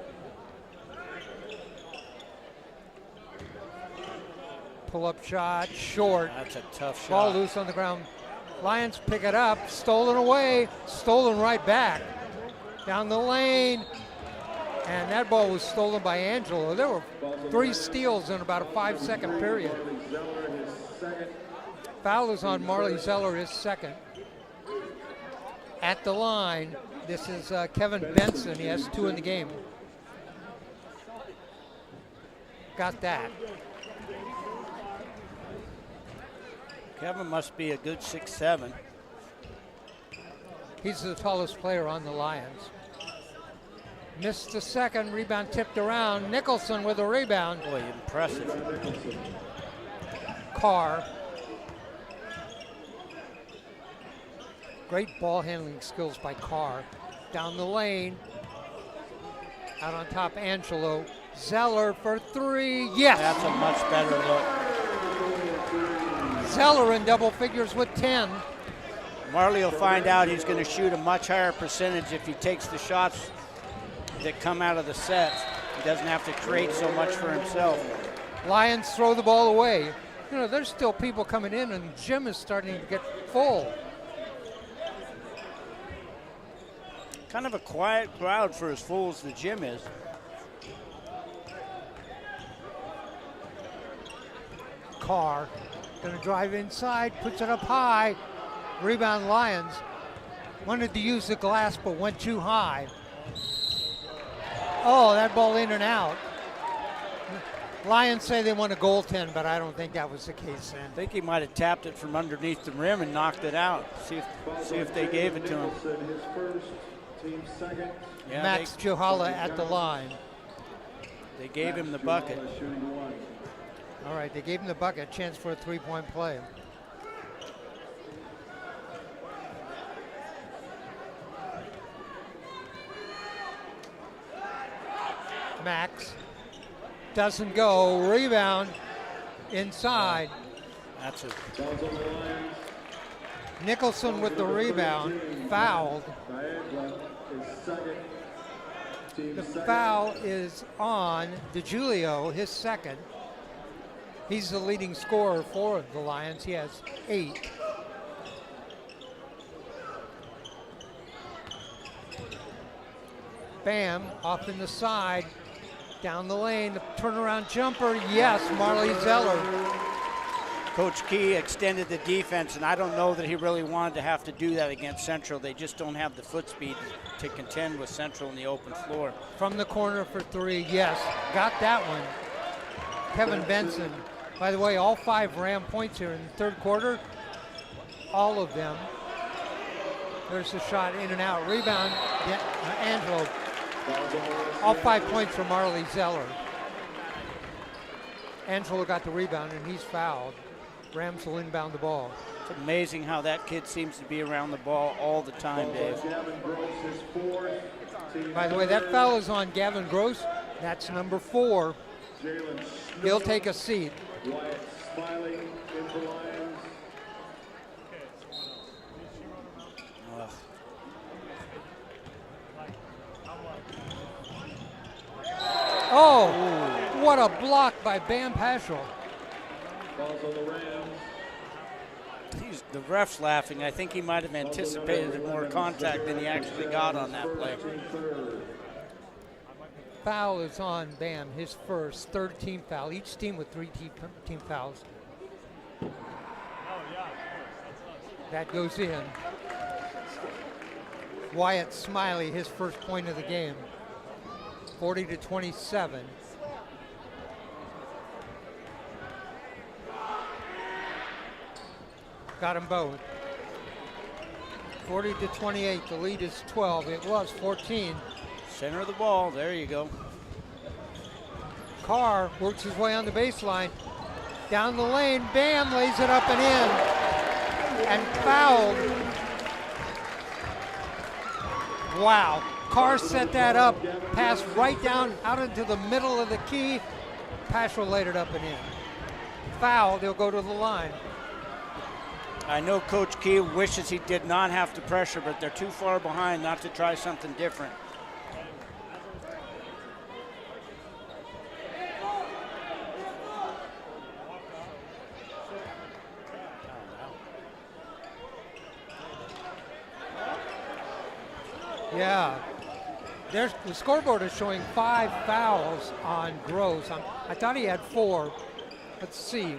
Speaker 2: Pull-up shot, short.
Speaker 3: That's a tough shot.
Speaker 2: Ball loose on the ground. Lions pick it up, stolen away, stolen right back. Down the lane, and that ball was stolen by Angelo. There were 3 steals in about a 5-second period. Foul is on Marley Zeller, his 2nd. At the line, this is Kevin Benson. He has 2 in the game. Got that.
Speaker 3: Kevin must be a good 6'7".
Speaker 2: He's the tallest player on the Lions. Missed the 2nd, rebound tipped around. Nicholson with a rebound.
Speaker 3: Boy, impressive.
Speaker 2: Carr. Great ball handling skills by Carr. Down the lane. Out on top, Angelo. Zeller for 3. Yes!
Speaker 3: That's a much better look.
Speaker 2: Zeller in double figures with 10.
Speaker 3: Marley will find out he's going to shoot a much higher percentage if he takes the shots that come out of the sets. He doesn't have to create so much for himself.
Speaker 2: Lions throw the ball away. You know, there's still people coming in, and the gym is starting to get full.
Speaker 3: Kind of a quiet crowd for as full as the gym is.
Speaker 2: Carr going to drive inside, puts it up high. Rebound Lions. Wanted to use the glass, but went too high. Oh, that ball in and out. Lions say they want a goaltend, but I don't think that was the case then.
Speaker 3: I think he might have tapped it from underneath the rim and knocked it out. See if they gave it to him.
Speaker 1: His first, team second.
Speaker 3: Yeah,
Speaker 2: Max Johala at the line.
Speaker 3: They gave him the bucket.
Speaker 2: All right, they gave him the bucket. Chance for a three-point play. Max doesn't go. Rebound inside.
Speaker 3: That's it.
Speaker 2: Nicholson with the rebound. Fouled. The foul is on DeGiulio, his second. He's the leading scorer for the Lions. He has 8. Bam, off in the side, down the lane, the turnaround jumper, yes, Marley Zeller.
Speaker 3: Coach Key extended the defense, and I don't know that he really wanted to have to do that against Central. They just don't have the foot speed to contend with Central in the open floor.
Speaker 2: From the corner for 3, yes, got that one. Kevin Benson. By the way, all 5 Ram points here in the third quarter, all of them. There's a shot in and out. Rebound, Angelo. All 5 points for Marley Zeller. Angelo got the rebound, and he's fouled. Rams will inbound the ball.
Speaker 3: It's amazing how that kid seems to be around the ball all the time, Dave.
Speaker 2: By the way, that foul is on Gavin Gross. That's number 4. He'll take a seat. Oh, what a block by Bam Paschal.
Speaker 3: The ref's laughing. I think he might have anticipated more contact than he actually got on that play.
Speaker 2: Foul is on Bam, his first, third team foul. Each team with 3 team fouls. That goes in. Wyatt Smiley, his first point of the game. 40-27. Got them both. 40-28, the lead is 12. It was 14.
Speaker 3: Center of the ball, there you go.
Speaker 2: Carr works his way on the baseline. Down the lane, Bam lays it up and in. And fouled. Wow. Carr set that up, passed right down out into the middle of the key. Paschal laid it up and in. Foul, they'll go to the line.
Speaker 3: I know Coach Key wishes he did not have to pressure, but they're too far behind not to try something different.
Speaker 2: Yeah. The scoreboard is showing 5 fouls on Gross. I thought he had 4. Let's see.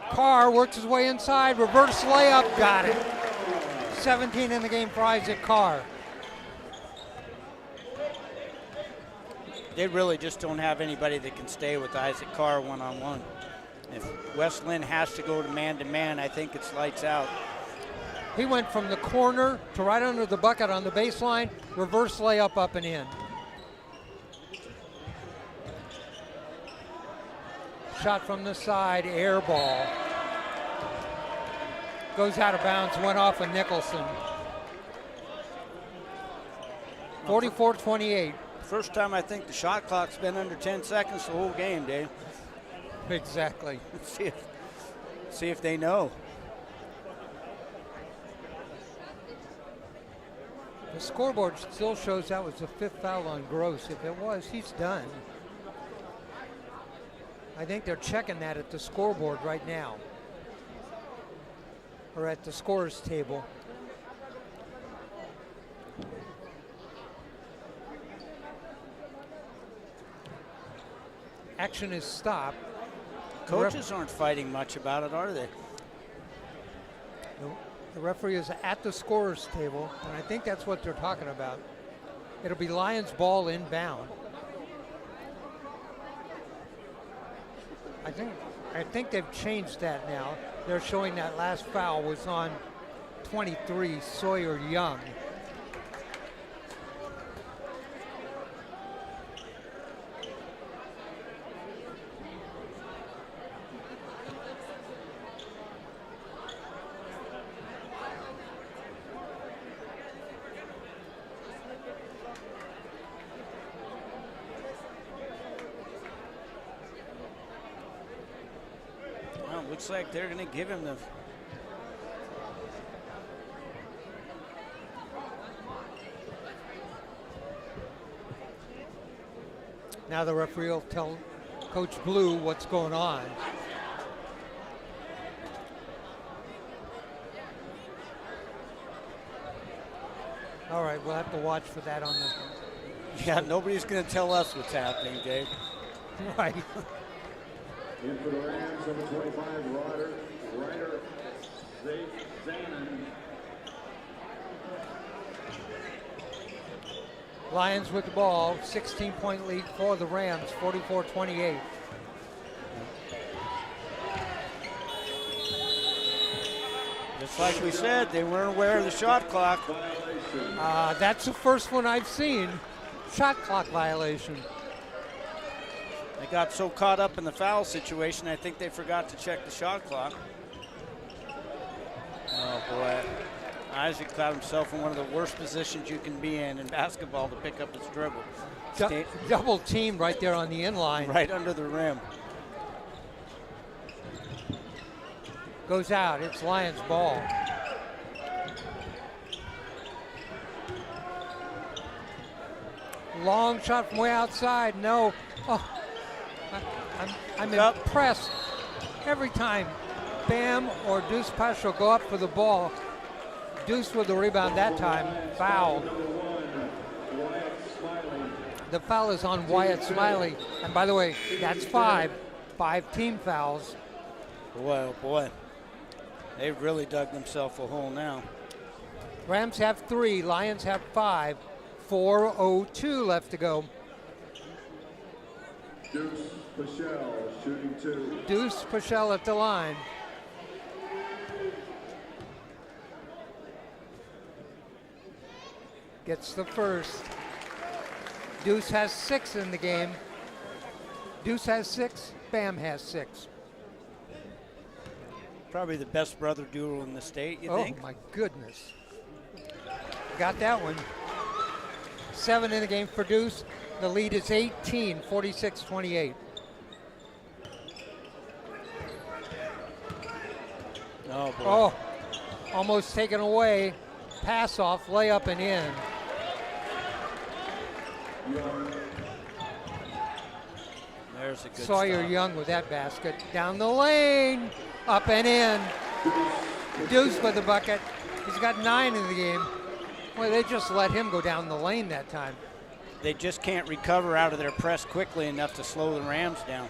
Speaker 2: Carr works his way inside, reverse layup, got it. 17 in the game for Isaac Carr.
Speaker 3: They really just don't have anybody that can stay with Isaac Carr one-on-one. If West Linn has to go to man, I think it's lights out.
Speaker 2: He went from the corner to right under the bucket on the baseline, reverse layup up and in. Shot from the side, air ball. Goes out of bounds, went off of Nicholson. 44-28.
Speaker 3: First time I think the shot clock's been under 10 seconds the whole game, Dave.
Speaker 2: Exactly.
Speaker 3: See if they know.
Speaker 2: The scoreboard still shows that was the 5th foul on Gross. If it was, he's done. I think they're checking that at the scoreboard right now, or at the scorer's table. Action is stopped.
Speaker 3: Coaches aren't fighting much about it, are they?
Speaker 2: The referee is at the scorer's table, and I think that's what they're talking about. It'll be Lions ball inbound. I think they've changed that now. They're showing that last foul was on 23, Sawyer Young.
Speaker 3: Looks like they're going to give him the.
Speaker 2: Now the referee will tell Coach Blue what's going on. All right, we'll have to watch for that on the.
Speaker 3: Yeah, nobody's going to tell us what's happening, Dave.
Speaker 2: Right.
Speaker 1: In for the Rams, number 25, Ryder Zanen.
Speaker 2: Lions with the ball, 16-point lead for the Rams, 44-28.
Speaker 3: Just like we said, they weren't aware of the shot clock.
Speaker 2: That's the first one I've seen. Shot clock violation.
Speaker 3: They got so caught up in the foul situation, I think they forgot to check the shot clock. Oh boy, Isaac got himself in one of the worst positions you can be in basketball to pick up his dribble.
Speaker 2: Double teamed right there on the inline.
Speaker 3: Right under the rim.
Speaker 2: Goes out, it's Lions ball. Long shot from way outside, no. Oh. I'm impressed. Every time Bam or Deuce Paschal go up for the ball, Deuce with the rebound that time, foul. The foul is on Wyatt Smiley. And by the way, that's five team fouls.
Speaker 3: Boy, oh boy. They've really dug themselves a hole now.
Speaker 2: Rams have 3, Lions have 5. 4:02 left to go.
Speaker 1: Deuce Paschal shooting 2.
Speaker 2: Deuce Paschal at the line. Gets the first. Deuce has 6 in the game. Deuce has 6, Bam has 6.
Speaker 3: Probably the best brother duo in the state, you think?
Speaker 2: Oh my goodness. Got that one. 7 in the game for Deuce. The lead is 18, 46-28.
Speaker 3: Oh, boy.
Speaker 2: Oh, almost taken away. Pass off, layup and in.
Speaker 3: There's a good
Speaker 2: Sawyer
Speaker 3: stop.
Speaker 2: Young with that basket. Down the lane, up and in. Deuce with the bucket. He's got 9 in the game. Well, they just let him go down the lane that time.
Speaker 3: They just can't recover out of their press quickly enough to slow the Rams down.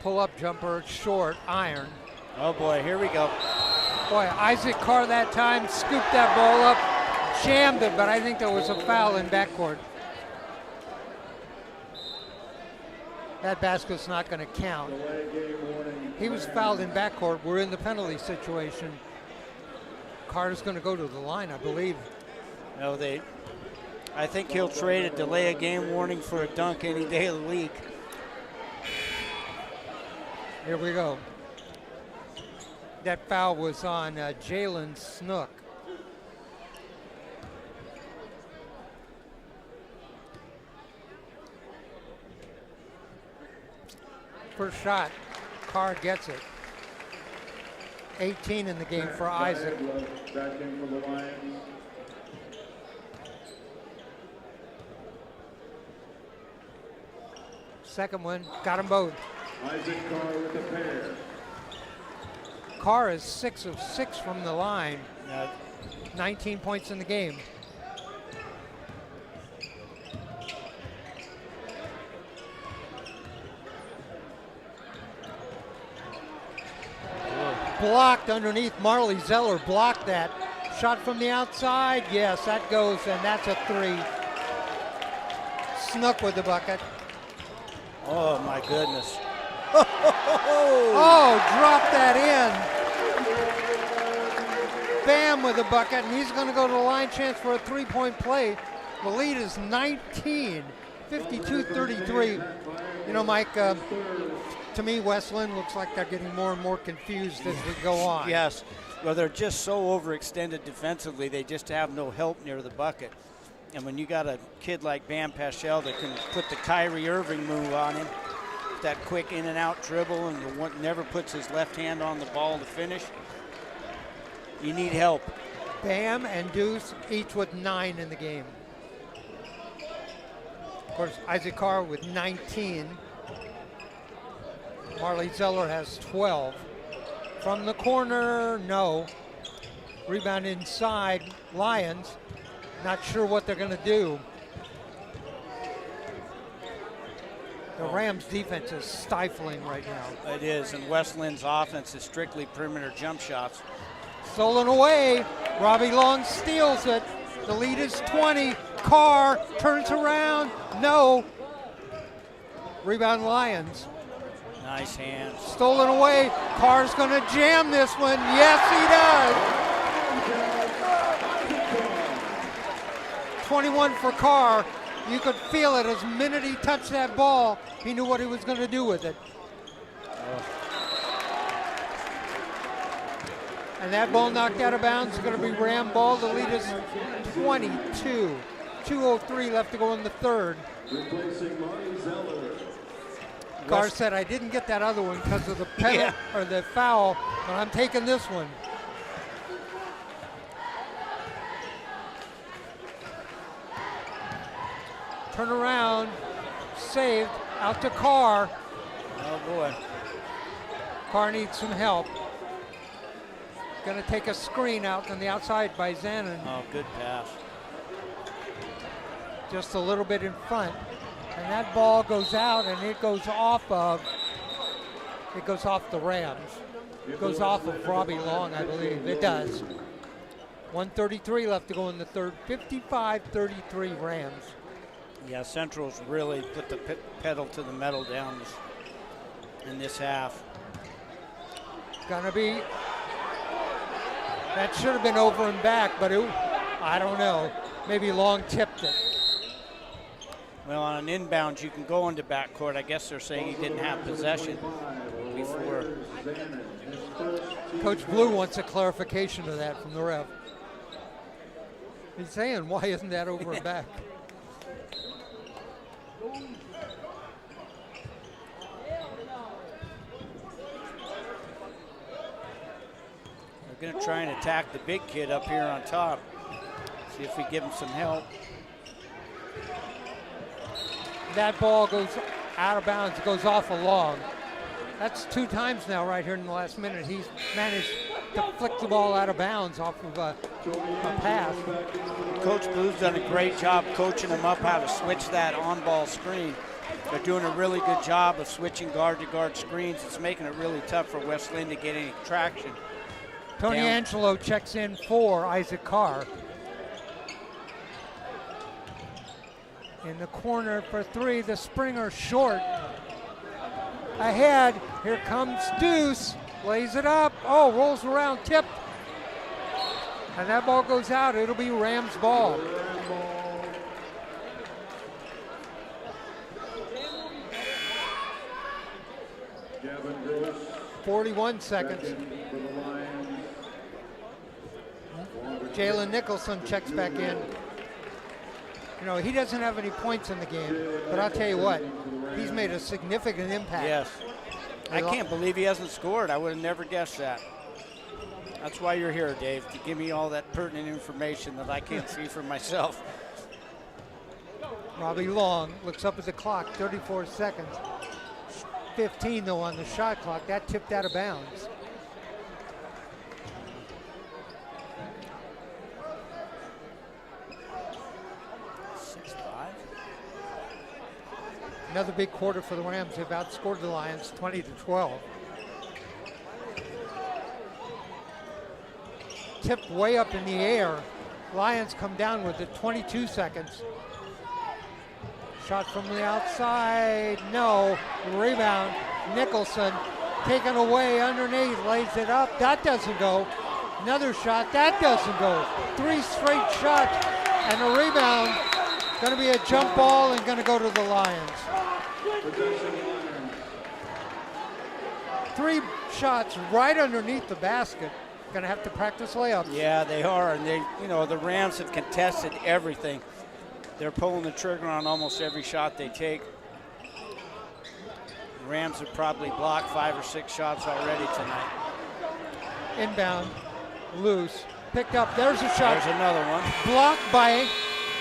Speaker 2: Pull-up jumper, short, iron.
Speaker 3: Oh boy, here we go.
Speaker 2: Boy, Isaac Carr that time scooped that ball up, jammed it, but I think there was a foul in backcourt. That basket's not going to count. He was fouled in backcourt. We're in the penalty situation. Carter's going to go to the line, I believe.
Speaker 3: No, I think he'll trade a delay a game warning for a dunk any day of the week.
Speaker 2: Here we go. That foul was on Jalen Snook. First shot, Carr gets it. 18 in the game for Isaac.
Speaker 1: Back in for the Lions.
Speaker 2: Second one, got them both.
Speaker 1: Isaac Carr with a pair.
Speaker 2: Carr is 6 of 6 from the line.
Speaker 3: Now,
Speaker 2: 19 points in the game. Blocked underneath. Marley Zeller blocked that. Shot from the outside. Yes, that goes, and that's a 3. Snuck with the bucket.
Speaker 3: oh my goodness.
Speaker 2: Oh, dropped that in. Bam with the bucket, and he's going to go to the line, chance for a 3-point play. The lead is 19, 52-33. You know, Mike, to me, West Linn looks like they're getting more and more confused as we go on.
Speaker 3: Yes. Well, they're just so overextended defensively, they just have no help near the bucket. And when you got a kid like Bam Paschal that can put the Kyrie Irving move on him, that quick in and out dribble, and the one never puts his left hand on the ball to finish, you need help.
Speaker 2: Bam and Deuce each with 9 in the game. Of course, Isaac Carr with 19. Marley Zeller has 12. From the corner, no. Rebound inside, Lions. Not sure what they're going to do. The Rams' defense is stifling right now.
Speaker 3: It is, and West Lynn's offense is strictly perimeter jump shots.
Speaker 2: Stolen away. Robbie Long steals it. The lead is 20. Carr turns around. No. Rebound Lions.
Speaker 3: Nice hands.
Speaker 2: Stolen away. Carr's going to jam this one. Yes, he does. 21 for Carr. You could feel it as the minute he touched that ball. He knew what he was going to do with it. And that ball knocked out of bounds. It's going to be Ram ball. The lead is 22. 2:03 left to go in the third.
Speaker 1: Replacing Marty Zeller.
Speaker 2: Carr said, I didn't get that other one because of the penalty or the foul, but I'm taking this one. Turn around, saved, out to Carr.
Speaker 3: Oh boy.
Speaker 2: Carr needs some help. Going to take a screen out on the outside by Zanin.
Speaker 3: Oh, good pass.
Speaker 2: Just a little bit in front. And that ball goes out, and it goes off the Rams. It goes off of Robbie Long, I believe. It does. 1:33 left to go in the third. 55-33 Rams.
Speaker 3: Yeah, Central's really put the pedal to the metal down in this half.
Speaker 2: Gonna be, that should have been over and back, but I don't know. Maybe Long tipped it.
Speaker 3: Well, on an inbound, you can go into backcourt. I guess they're saying he didn't have possession before.
Speaker 2: Coach Blue wants a clarification of that from the ref. He's saying, why isn't that over and back?
Speaker 3: They're going to try and attack the big kid up here on top. See if we give him some help.
Speaker 2: That ball goes out of bounds, goes off a Long. That's 2 times now right here in the last minute. He's managed to flick the ball out of bounds off of a pass.
Speaker 3: Coach Blue's done a great job coaching them up how to switch that on-ball screen. They're doing a really good job of switching guard-to-guard screens. It's making it really tough for West Linn to get any traction.
Speaker 2: Tony Angelo checks in for Isaac Carr. In the corner for 3, the Springer short. Ahead, here comes Deuce, lays it up, oh, rolls around, tipped. And that ball goes out, it'll be Rams ball.
Speaker 1: Gavin Gross.
Speaker 2: 41 seconds. Jalen Nicholson checks back in. You know, he doesn't have any points in the game, but I'll tell you what, he's made a significant impact.
Speaker 3: Yes. I can't believe he hasn't scored. I would have never guessed that. That's why you're here, Dave, to give me all that pertinent information that I can't see for myself.
Speaker 2: Robbie Long looks up at the clock, 34 seconds. 15 though on the shot clock. That tipped out of bounds. Another big quarter for the Rams. They've outscored the Lions 20-12. Tipped way up in the air. Lions come down with it, 22 seconds. Shot from the outside, no. Rebound, Nicholson taken away underneath, lays it up. That doesn't go. Another shot, that doesn't go. 3 straight shots and a rebound. Going to be a jump ball and going to go to the Lions. 3 shots right underneath the basket. Going to have to practice layups.
Speaker 3: Yeah, they are, and the Rams have contested everything. They're pulling the trigger on almost every shot they take. The Rams have probably blocked 5 or 6 shots already tonight.
Speaker 2: Inbound, loose, picked up. There's a shot.
Speaker 3: There's another one.
Speaker 2: Blocked by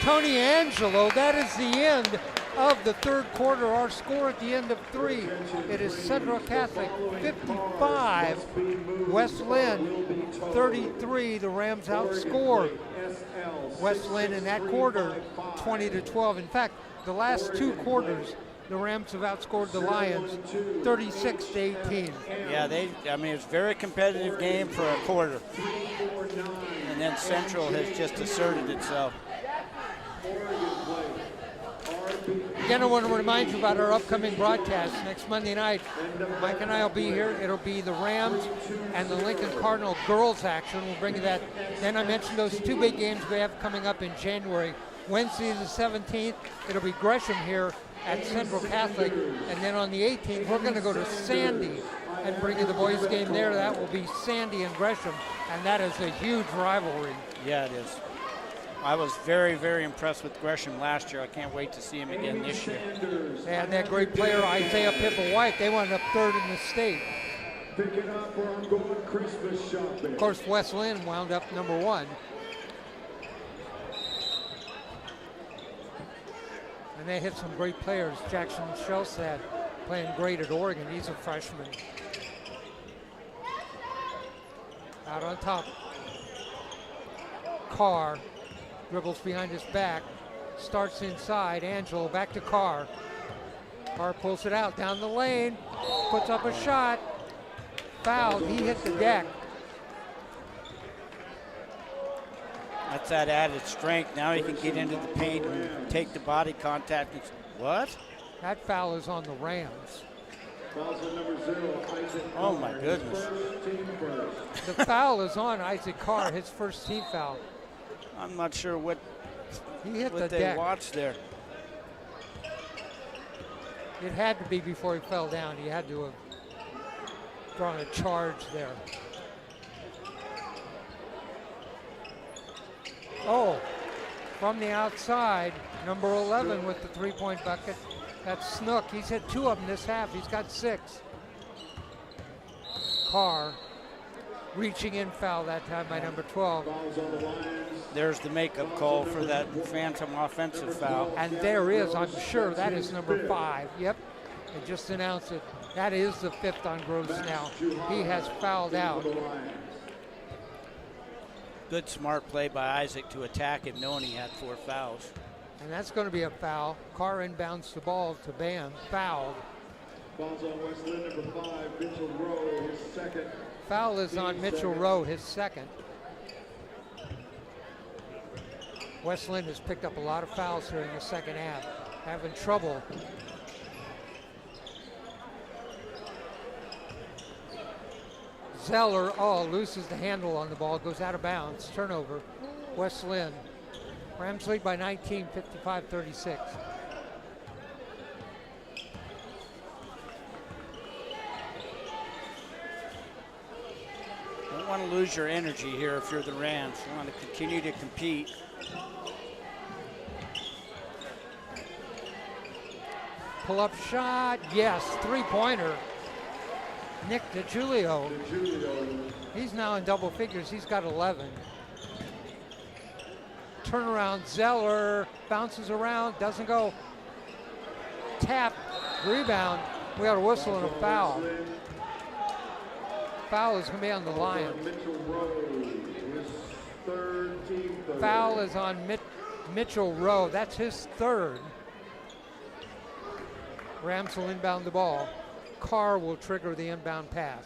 Speaker 2: Tony Angelo. That is the end of the third quarter. Our score at the end of 3. It is Central Catholic 55, West Linn 33. The Rams outscored West Linn in that quarter 20-12. In fact, the last 2 quarters, the Rams have outscored the Lions 36-18.
Speaker 3: Yeah, it's a very competitive game for a quarter. And then Central has just asserted itself.
Speaker 2: Again, I want to remind you about our upcoming broadcast next Monday night. Mike and I will be here. It'll be the Rams and the Lincoln Cardinal girls action. We'll bring you that. Then I mentioned those 2 big games we have coming up in January. Wednesday the 17th, it'll be Gresham here at Central Catholic. And then on the 18th, we're going to go to Sandy and bring you the boys game there. That will be Sandy and Gresham. And that is a huge rivalry.
Speaker 3: Yeah, it is. I was very, very impressed with Gresham last year. I can't wait to see him again this year.
Speaker 2: They had that great player, Isaiah Pippa-White. They wound up 3rd in the state. Of course, West Linn wound up number 1. And they hit some great players. Jackson Shellstad playing great at Oregon. He's a freshman. Out on top. Carr. Dribbles behind his back, starts inside. Angelo back to Carr. Carr pulls it out down the lane, puts up a shot. Fouled. He hit the deck.
Speaker 3: That's that added strength. Now he can get into the paint and take the body contact. What?
Speaker 2: That foul is on the Rams.
Speaker 3: Oh my goodness.
Speaker 2: The foul is on Isaac Carr, his first team foul.
Speaker 3: I'm not sure what
Speaker 2: he hit
Speaker 3: they
Speaker 2: deck.
Speaker 3: watched there.
Speaker 2: It had to be before he fell down. He had to have drawn a charge there. Oh, from the outside, number 11 with the 3-point bucket. That's Snook. He's hit 2 of them this half. He's got 6. Carr reaching in foul that time by number 12.
Speaker 3: There's the makeup call for that phantom offensive foul.
Speaker 2: And there is, I'm sure, that is number 5. Yep, they just announced it. That is the 5th on Gross now. He has fouled out.
Speaker 3: Good smart play by Isaac to attack him knowing he had 4 fouls.
Speaker 2: And that's going to be a foul. Carr inbounds the ball to Bam. Fouled.
Speaker 1: Fouls on West Linn, number 5, Mitchell Rowe, his 2nd.
Speaker 2: Foul is on Mitchell Rowe, his 2nd. West Linn has picked up a lot of fouls here in the second half. Having trouble. Zeller, loses the handle on the ball, goes out of bounds. Turnover, West Linn. Rams lead by 19, 55-36.
Speaker 3: Don't want to lose your energy here if you're the Rams. You want to continue to compete.
Speaker 2: Pull-up shot, yes, 3-pointer. Nick DiGiulio. He's now in double figures. He's got 11. Turnaround, Zeller bounces around, doesn't go. Tap, rebound. We got a whistle and a foul. Foul is going to be on the Lions. Foul is on Mitchell Rowe. That's his third. Rams will inbound the ball. Carr will trigger the inbound pass.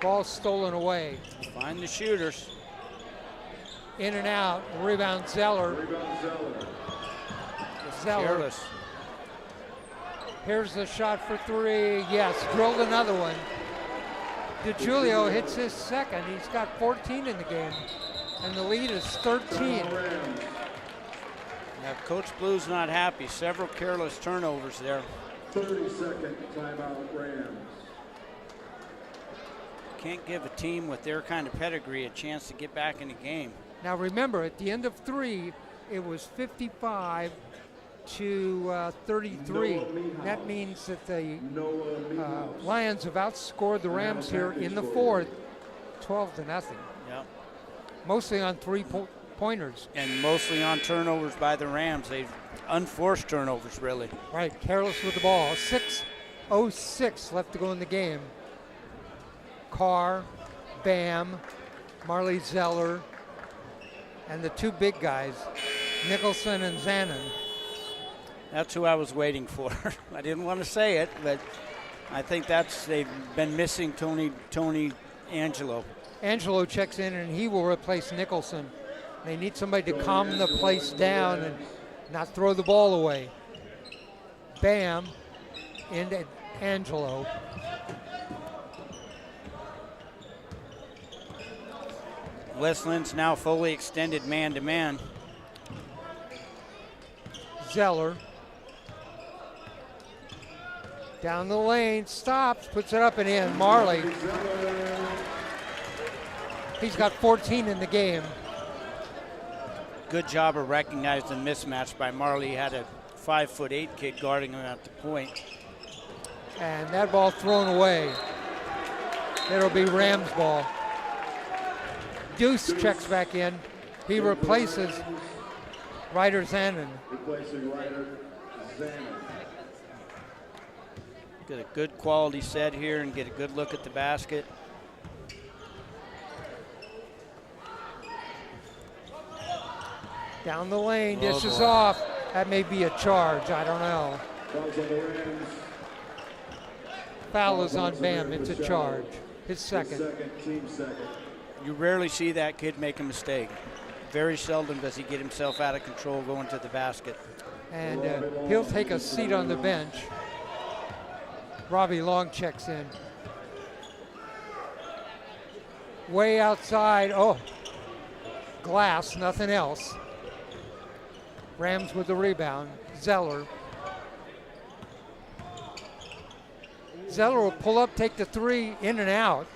Speaker 2: Ball stolen away.
Speaker 3: Find the shooters.
Speaker 2: In and out. Rebound Zeller. Zeller.
Speaker 3: Careless.
Speaker 2: Here's the shot for three. Yes, drilled another one. DiGiulio hits his second. He's got 14 in the game, and the lead is 13.
Speaker 3: Yeah, Coach Blue's not happy. Several careless turnovers there.
Speaker 1: 30-second timeout, Rams.
Speaker 3: Can't give a team with their kind of pedigree a chance to get back in the game.
Speaker 2: Now remember, at the end of three, it was 55 to 33. That means that the Lions have outscored the Rams here in the fourth, 12-0.
Speaker 3: Yeah. Mostly
Speaker 2: Mostly on three-pointers.
Speaker 3: And mostly on turnovers by the Rams. They've unforced turnovers, really.
Speaker 2: Right, careless with the ball. 6:06 left to go in the game. Carr, Bam, Marley Zeller, and the two big guys, Nicholson and Zanin.
Speaker 3: That's who I was waiting for. I didn't want to say it, but I think they've been missing Tony Angelo.
Speaker 2: Angelo checks in and he will replace Nicholson. They need somebody to calm the place down and not throw the ball away. Bam into Angelo.
Speaker 3: West Lynn's now fully extended man-to-man.
Speaker 2: Zeller. Down the lane, stops, puts it up and in. Marley. He's got 14 in the game.
Speaker 3: Good job of recognizing mismatch by Marley. He had a 5'8" kid guarding him at the point.
Speaker 2: And that ball thrown away. It'll be Rams ball. Deuce checks back in. He replaces Ryder Zanin.
Speaker 1: Replacing Ryder Zanin.
Speaker 3: Get a good quality set here and get a good look at the basket.
Speaker 2: Down the lane, dishes off. That may be a charge, I don't know. Foul is on Bam, it's a charge. His second.
Speaker 1: Team second.
Speaker 3: You rarely see that kid make a mistake. Very seldom does he get himself out of control going to the basket.
Speaker 2: And he'll take a seat on the bench. Robbie Long checks in. Way outside, oh, glass, nothing else. Rams with the rebound, Zeller. Zeller will pull up, take the three, in and out.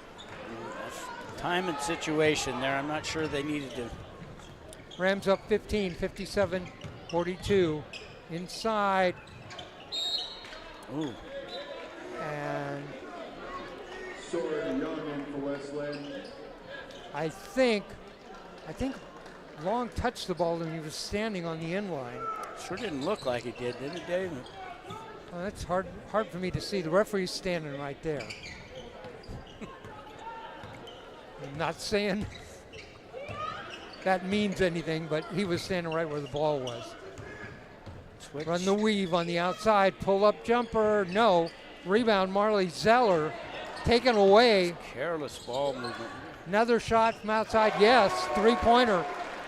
Speaker 3: Time and situation there. I'm not sure they needed to.
Speaker 2: Rams up 15, 57-42. Inside.
Speaker 3: Ooh.
Speaker 2: And
Speaker 1: Sawyer Young in for West Linn.
Speaker 2: I think Long touched the ball and he was standing on the end line.
Speaker 3: Sure didn't look like he did it, Dave?
Speaker 2: Well, that's hard for me to see. The referee's standing right there. I'm not saying that means anything, but he was standing right where the ball was.
Speaker 3: Switch.
Speaker 2: Run the weave on the outside, pull up jumper, no. Rebound, Marley Zeller, taken away.
Speaker 3: Careless ball movement.
Speaker 2: Another shot from outside, yes, three-pointer.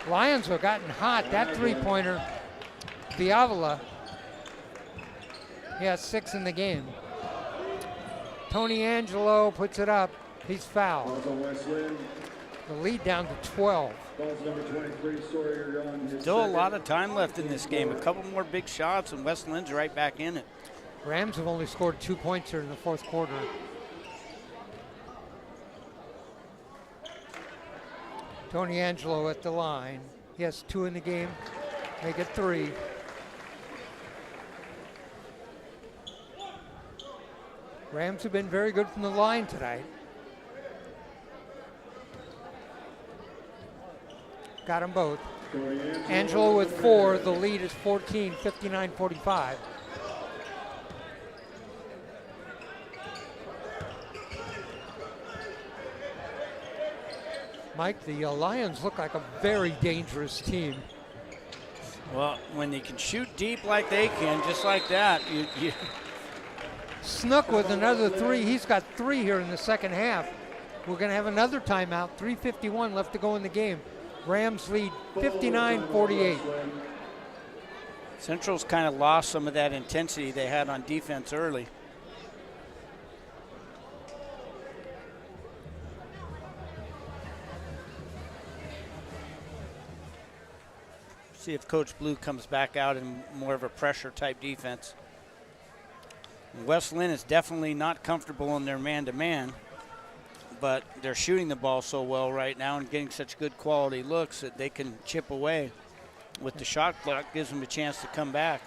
Speaker 2: Lions have gotten hot, that three-pointer. Diavola, he has 6 in the game. Tony Angelo puts it up, he's fouled. The lead down to 12.
Speaker 3: Still a lot of time left in this game. A couple more big shots and West Lynn's right back in it.
Speaker 2: Rams have only scored 2 points here in the fourth quarter. Tony Angelo at the line. He has 2 in the game, make it 3. Rams have been very good from the line tonight. Got them both. Angelo with 4. The lead is 14, 59-45. Mike, the Lions look like a very dangerous team.
Speaker 3: Well, when they can shoot deep like they can, just like that, you
Speaker 2: Snook with another 3. He's got 3 here in the second half. We're going to have another timeout. 3:51 left to go in the game. Rams lead 59-48.
Speaker 3: Central's kind of lost some of that intensity they had on defense early. See if Coach Blue comes back out in more of a pressure type defense. West Linn is definitely not comfortable in their man-to-man, but they're shooting the ball so well right now and getting such good quality looks that they can chip away. With the shot clock, gives them a chance to come back.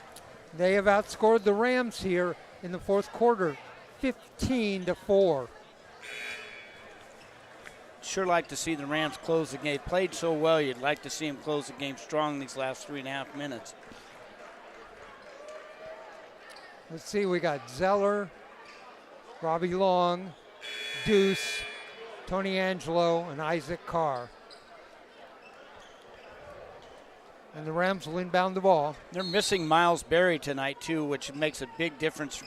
Speaker 2: They have outscored the Rams here in the fourth quarter, 15-4.
Speaker 3: Sure like to see the Rams close the game. Played so well, you'd like to see them close the game strong these last 3.5 minutes.
Speaker 2: Let's see, we got Zeller, Robbie Long, Deuce, Tony Angelo, and Isaac Carr. And the Rams will inbound the ball.
Speaker 3: They're missing Miles Berry tonight, too, which makes a big difference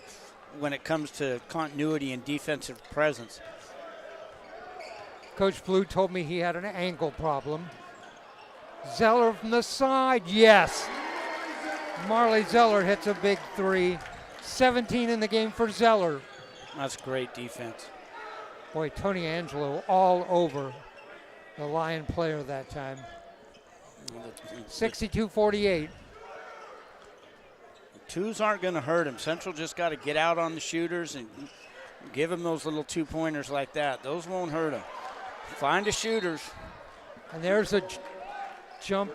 Speaker 3: when it comes to continuity and defensive presence.
Speaker 2: Coach Blue told me he had an ankle problem. Zeller from the side, yes. Marley Zeller hits a big 3. 17 in the game for Zeller.
Speaker 3: That's great defense.
Speaker 2: Boy, Tony Angelo all over the Lion player that time. 62-48.
Speaker 3: Twos aren't going to hurt him. Central just got to get out on the shooters and give him those little 2-pointers like that. Those won't hurt him. Find the shooters.
Speaker 2: And there's a jump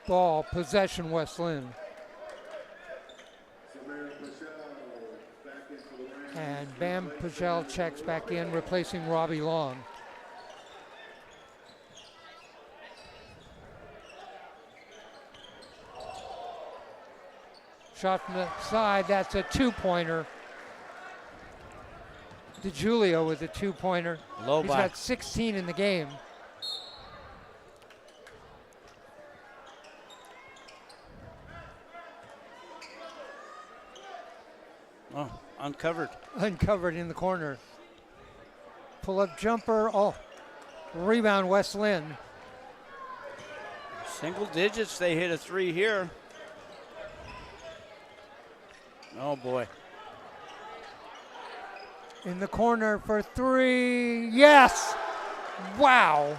Speaker 2: ball, possession West Linn. And Bam Pagel checks back in, replacing Robbie Long. Shot from the side, that's a 2-pointer. DeJulio with a 2-pointer.
Speaker 3: Low
Speaker 2: He's
Speaker 3: by.
Speaker 2: got 16 in the game.
Speaker 3: Oh, uncovered.
Speaker 2: Uncovered in the corner. Pull-up jumper. Oh, rebound West Linn.
Speaker 3: Single digits, they hit a 3 here. Oh, boy.
Speaker 2: In the corner for 3. Yes! Wow.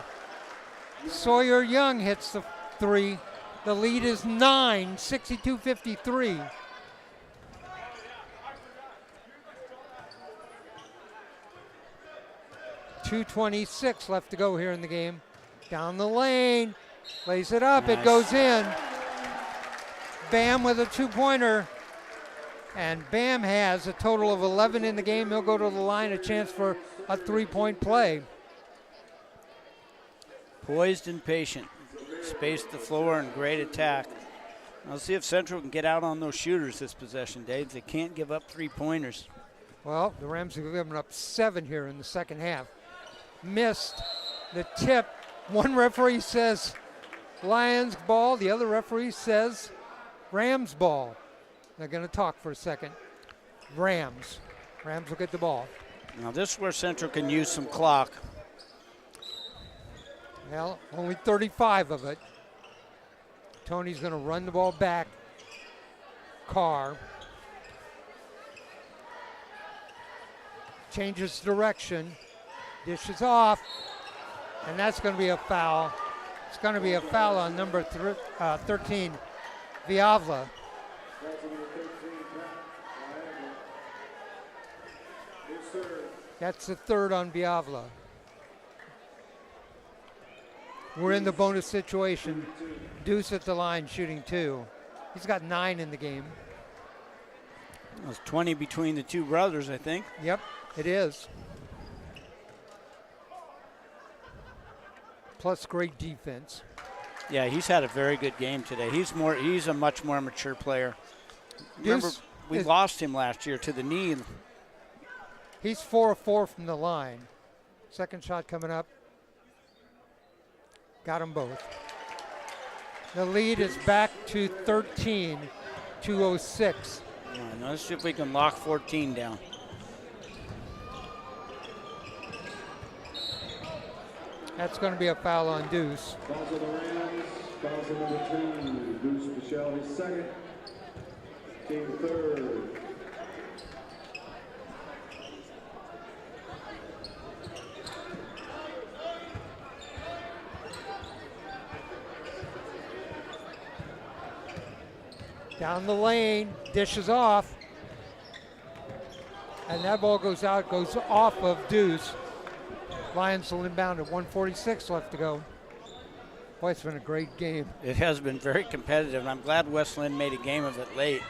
Speaker 2: Sawyer Young hits the 3. The lead is 9, 62-53. .226 left to go here in the game. Down the lane. Lays it up.
Speaker 3: Nice.
Speaker 2: It goes in. Bam with a 2-pointer. And Bam has a total of 11 in the game. He'll go to the line, a chance for a 3-point play.
Speaker 3: Poised and patient. Spaced the floor and great attack. I'll see if Central can get out on those shooters this possession, Dave. They can't give up 3-pointers.
Speaker 2: Well, the Rams have given up 7 here in the second half. Missed the tip. One referee says Lions ball. The other referee says Rams ball. They're going to talk for a second. Rams. Rams will get the ball.
Speaker 3: Now this is where Central can use some clock.
Speaker 2: Well, only 35 of it. Tony's going to run the ball back. Carr. Changes direction. Dishes off. And that's going to be a foul. It's going to be a foul on number 13, Viavla. That's the third on Viavla. We're in the bonus situation. Deuce at the line shooting 2. He's got 9 in the game.
Speaker 3: It was 20 between the two brothers, I think.
Speaker 2: Yep, it is. Plus great defense.
Speaker 3: Yeah, he's had a very good game today. He's a much more mature player. Remember, we lost him last year to the knee.
Speaker 2: He's 4 of 4 from the line. Second shot coming up. Got them both. The lead is back to 13 to 06.
Speaker 3: Now let's see if we can lock 14 down.
Speaker 2: That's going to be a foul on Deuce.
Speaker 1: Fouls on the Rams. Fouls on number 2. Deuce Michelle, his second. Team third.
Speaker 2: Down the lane, dishes off. And that ball goes out, goes off of Deuce. Lions will inbound at 1:46 left to go. Boy, it's been a great game.
Speaker 3: It has been very competitive, and I'm glad West Linn made a game of it late.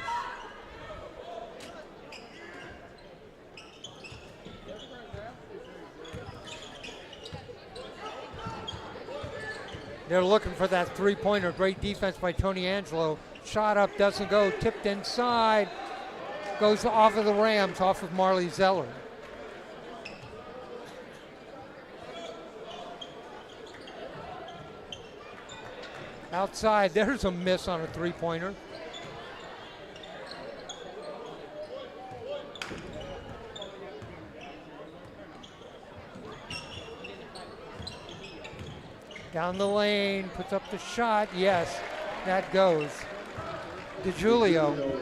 Speaker 2: They're looking for that three-pointer. Great defense by Tony Angelo. Shot up, doesn't go, tipped inside. Goes off of the Rams, off of Marley Zeller. Outside, there's a miss on a three-pointer. Down the lane, puts up the shot. Yes, that goes. DeJulio.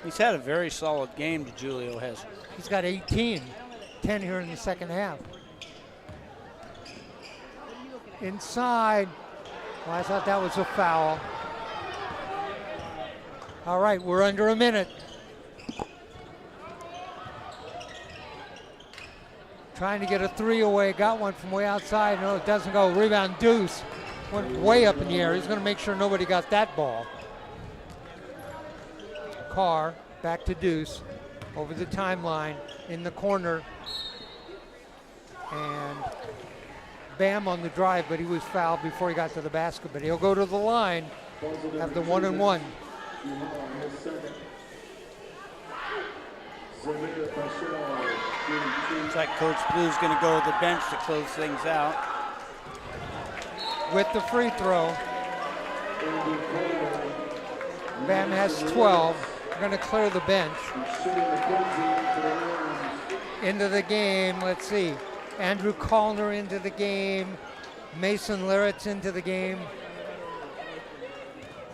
Speaker 3: He's had a very solid game, DeJulio has.
Speaker 2: He's got 18, 10 here in the second half. Inside. Well, I thought that was a foul. All right, we're under a minute. Trying to get a three away. Got one from way outside. No, it doesn't go. Rebound, Deuce. Went way up in the air. He's going to make sure nobody got that ball. Carr back to Deuce. Over the timeline. In the corner. And Bam on the drive, but he was fouled before he got to the basket. But he'll go to the line. Have the 1-and-1.
Speaker 3: Looks like Coach Blue's going to go to the bench to close things out.
Speaker 2: With the free throw. Bam has 12. They're going to clear the bench. Into the game, let's see. Andrew Callner into the game. Mason Liritz into the game.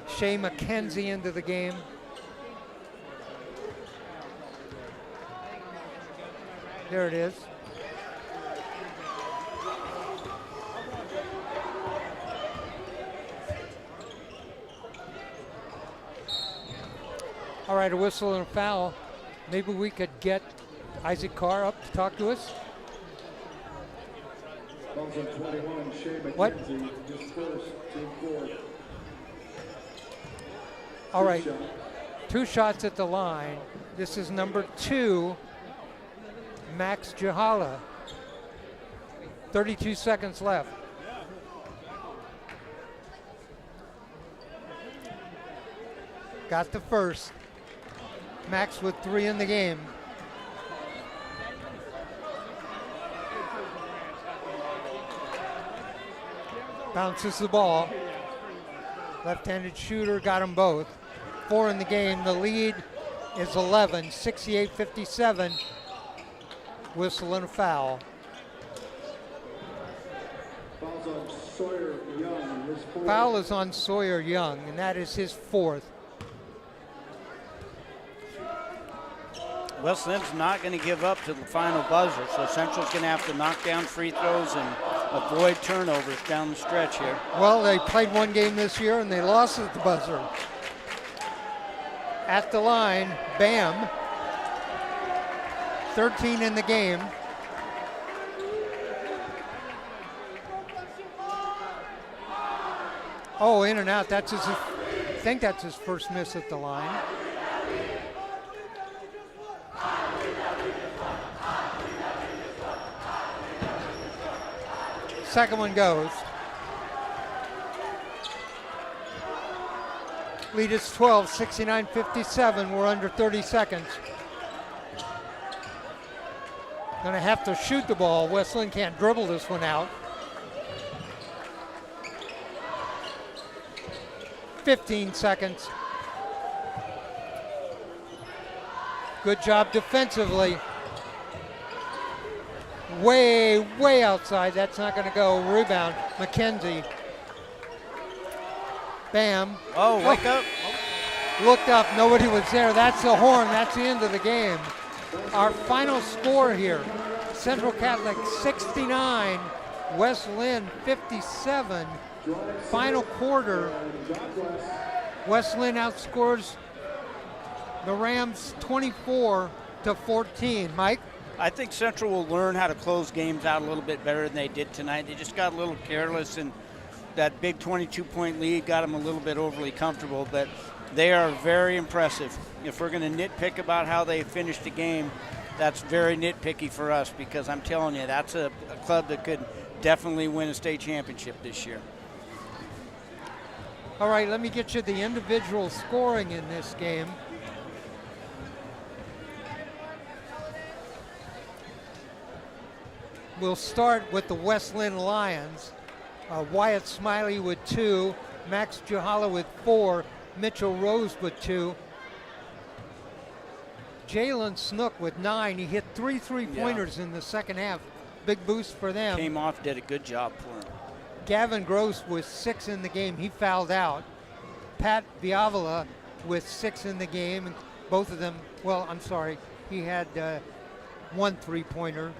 Speaker 2: Shea McKenzie into the game. There it is. All right, a whistle and a foul. Maybe we could get Isaac Carr up to talk to us. What? All right, 2 shots at the line. This is number 2, Max Jahala. 32 seconds left. Got the first. Max with 3 in the game. Bounces the ball. Left-handed shooter, got them both. 4 in the game. The lead is 11, 68-57. Whistle and a foul. Foul is on Sawyer Young, and that is his 4th.
Speaker 3: West Linn's not going to give up to the final buzzer, so Central's going to have to knock down free throws and avoid turnovers down the stretch here.
Speaker 2: Well, they played one game this year and they lost at the buzzer. At the line, Bam. 13 in the game. Oh, in and out. I think that's his first miss at the line. Second one goes. Lead is 12, 69-57. We're under 30 seconds. Gonna have to shoot the ball. West Linn can't dribble this one out. 15 seconds. Good job defensively. Way outside. That's not going to go. Rebound. McKenzie. Bam.
Speaker 3: Oh, wake up.
Speaker 2: Looked up. Nobody was there. That's the horn. That's the end of the game. Our final score here. Central Catholic 69. West Linn 57. Final quarter. West Linn outscores the Rams 24-14. Mike?
Speaker 3: I think Central will learn how to close games out a little bit better than they did tonight. They just got a little careless, and that big 22-point lead got them a little bit overly comfortable, but they are very impressive. If we're going to nitpick about how they finished the game, that's very nitpicky for us, because I'm telling you, that's a club that could definitely win a state championship this year.
Speaker 2: All right, let me get you the individual scoring in this game. We'll start with the West Linn Lions. Wyatt Smiley with 2, Max Juhala with 4, Mitchell Rose with 2. Jalen Snook with 9. He hit 3 3-pointers in the second half. Big boost for them.
Speaker 3: Came off, did a good job for him.
Speaker 2: Gavin Gross with 6 in the game. He fouled out. Pat Viavala with 6 in the game. Both of them, well, I'm sorry, he had 1 3-pointer.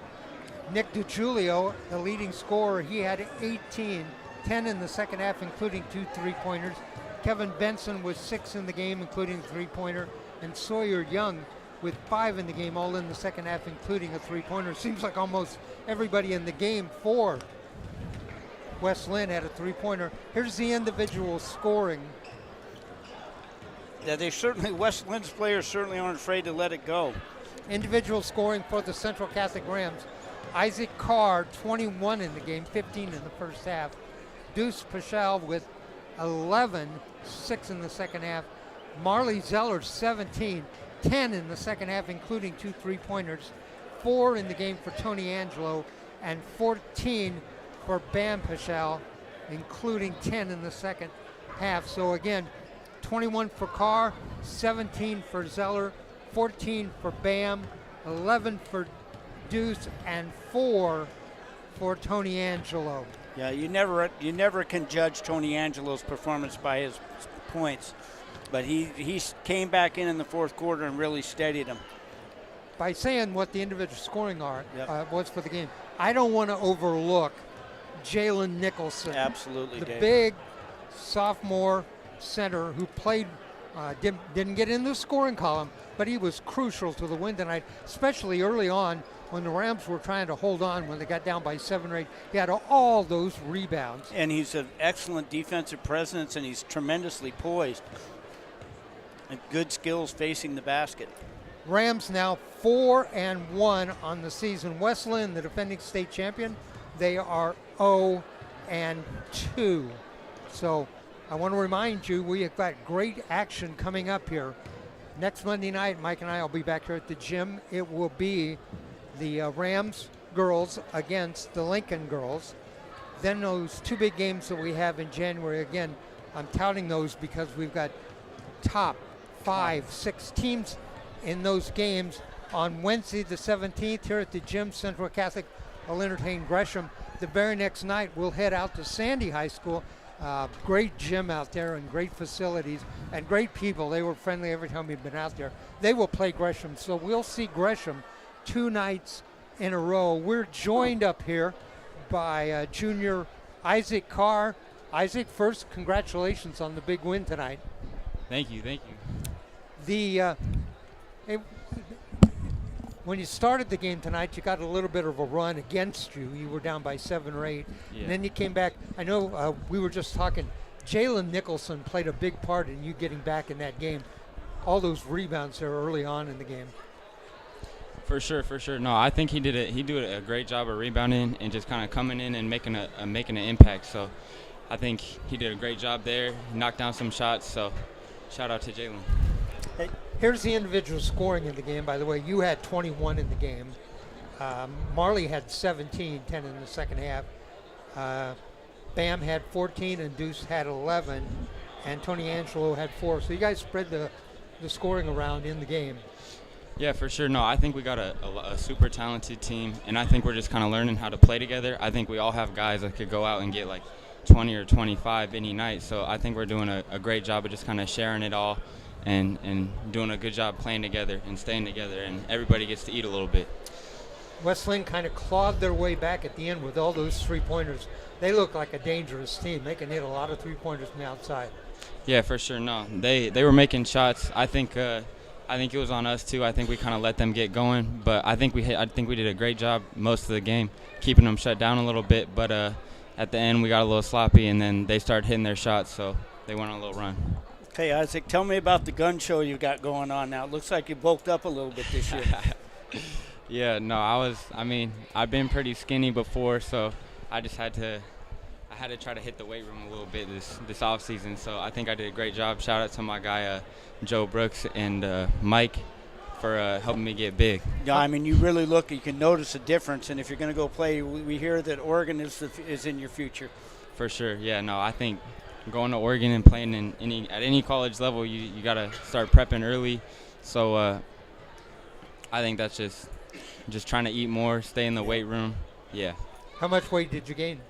Speaker 2: Nick DiGiulio, the leading scorer, he had 18, 10 in the second half, including 2 3-pointers. Kevin Benson with 6 in the game, including a 3-pointer. And Sawyer Young with 5 in the game, all in the second half, including a 3-pointer. Seems like almost everybody in the game for West Linn had a 3-pointer. Here's the individual scoring.
Speaker 3: Yeah, they certainly, West Linn's players certainly aren't afraid to let it go.
Speaker 2: Individual scoring for the Central Catholic Rams. Isaac Carr, 21 in the game, 15 in the first half. Deuce Pichal with 11, 6 in the second half. Marley Zeller, 17, 10 in the second half, including 2 3-pointers. 4 in the game for Tony Angelo, and 14 for Bam Pichal, including 10 in the second half. So again, 21 for Carr, 17 for Zeller, 14 for Bam, 11 for Deuce, and 4 for Tony Angelo.
Speaker 3: Yeah, you never can judge Tony Angelo's performance by his points, but he came back in the fourth quarter and really steadied him.
Speaker 2: By saying what the individual scoring
Speaker 3: Yep.
Speaker 2: was for the game, I don't want to overlook Jalen Nicholson.
Speaker 3: Absolutely,
Speaker 2: the
Speaker 3: Dave.
Speaker 2: big sophomore center who played, didn't get in the scoring column, but he was crucial to the win tonight, especially early on when the Rams were trying to hold on when they got down by 7 or 8. He had all those rebounds.
Speaker 3: And he's an excellent defensive presence, and he's tremendously poised and good skills facing the basket.
Speaker 2: Rams now 4-1 on the season. West Linn, the defending state champion, they are 0-2. So I want to remind you, we have got great action coming up here. Next Monday night, Mike and I will be back here at the gym. It will be the Rams girls against the Lincoln girls. Then those 2 big games that we have in January. Again, I'm touting those because we've got top 5, 6 teams in those games. On Wednesday the 17th here at the gym, Central Catholic will entertain Gresham. The very next night we'll head out to Sandy High School. Great gym out there and great facilities and great people. They were friendly every time we've been out there. They will play Gresham, so we'll see Gresham 2 nights in a row. We're joined up here by junior Isaac Carr. Isaac, first, congratulations on the big win tonight.
Speaker 4: Thank you.
Speaker 2: When you started the game tonight, you got a little bit of a run against you. You were down by 7 or 8.
Speaker 4: Yeah.
Speaker 2: And then you came back. I know we were just talking. Jalen Nicholson played a big part in you getting back in that game. All those rebounds there early on in the game.
Speaker 4: For sure, for sure. No, I think he did a great job of rebounding and just kind of coming in and making an impact. So I think he did a great job there. He knocked down some shots. So shout out to Jalen.
Speaker 2: Hey, here's the individual scoring in the game. By the way, you had 21 in the game. Marley had 17, 10 in the second half. Bam had 14 and Deuce had 11, and Tony Angelo had 4. So you guys spread the scoring around in the game.
Speaker 4: Yeah, for sure. No, I think we got a super talented team, and I think we're just kind of learning how to play together. I think we all have guys that could go out and get like 20 or 25 any night. So I think we're doing a great job of just kind of sharing it all and doing a good job playing together and staying together, and everybody gets to eat a little bit.
Speaker 2: West Linn kind of clawed their way back at the end with all those three-pointers. They look like a dangerous team. They can hit a lot of three-pointers from the outside.
Speaker 4: Yeah, for sure. No, they were making shots. I think it was on us too. I think we kind of let them get going, but I think we did a great job most of the game, keeping them shut down a little bit. But at the end, we got a little sloppy, and then they started hitting their shots, so they went on a little run.
Speaker 3: Okay, Isaac, tell me about the gun show you got going on now. It looks like you bulked up a little bit this year.
Speaker 4: Yeah, no, I've been pretty skinny before, so I had to try to hit the weight room a little bit this off season. So I think I did a great job. Shout out to my guy Joe Brooks and Mike for helping me get big.
Speaker 3: Yeah, I mean, you really you can notice a difference. And if you're going to go play, we hear that Oregon is in your future.
Speaker 4: For sure. Yeah, no, I think going to Oregon and playing at any college level, you got to start prepping early. So I think that's just trying to eat more, stay in the weight room. Yeah.
Speaker 2: How much weight did you gain?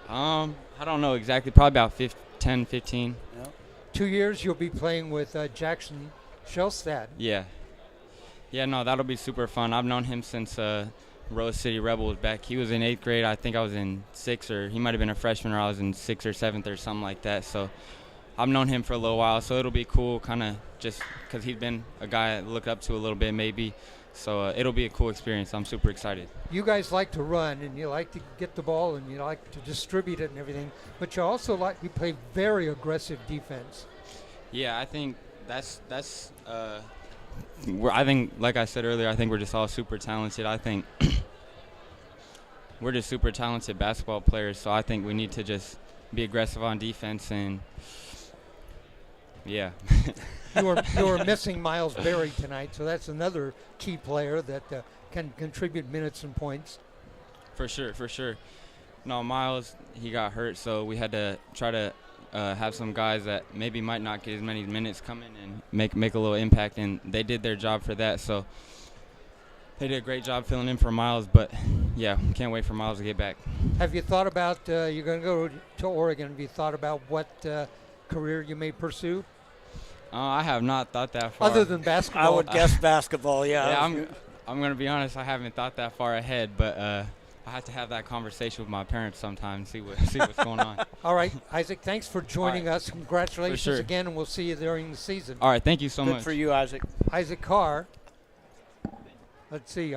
Speaker 4: I don't know exactly. Probably about 10, 15.
Speaker 2: Yep. 2 years you'll be playing with Jackson Shellstad.
Speaker 4: Yeah. Yeah, no, that'll be super fun. I've known him since Rose City Rebel was back. He was in 8th grade. I think I was in 6th, or he might have been a freshman, or I was in 6th or 7th or something like that. So I've known him for a little while, so it'll be cool kind of just because he's been a guy I look up to a little bit maybe. So it'll be a cool experience. I'm super excited.
Speaker 2: You guys like to run, and you like to get the ball, and you like to distribute it and everything, but you also you play very aggressive defense.
Speaker 4: Yeah, I think that's I think, like I said earlier, I think we're just all super talented. I think we're just super talented basketball players, so I think we need to just be aggressive on defense, and yeah.
Speaker 2: You were missing Miles Berry tonight, so that's another key player that can contribute minutes and points.
Speaker 4: For sure, for sure. No, Miles, he got hurt, so we had to try to have some guys that maybe might not get as many minutes come in and make a little impact, and they did their job for that. So they did a great job filling in for Miles, but yeah, can't wait for Miles to get back.
Speaker 2: Have you thought about you're going to go to Oregon? Have you thought about what career you may pursue?
Speaker 4: I have not thought that far.
Speaker 2: Other than basketball?
Speaker 3: I would guess basketball, yeah.
Speaker 4: Yeah, I'm going to be honest, I haven't thought that far ahead, but I have to have that conversation with my parents sometime and see what's going on.
Speaker 2: All right, Isaac, thanks for joining us. Congratulations
Speaker 4: sure.
Speaker 2: again, and we'll see you during the season.
Speaker 4: All right, thank you so much.
Speaker 3: Good for you, Isaac.
Speaker 2: Isaac Carr. Let's see,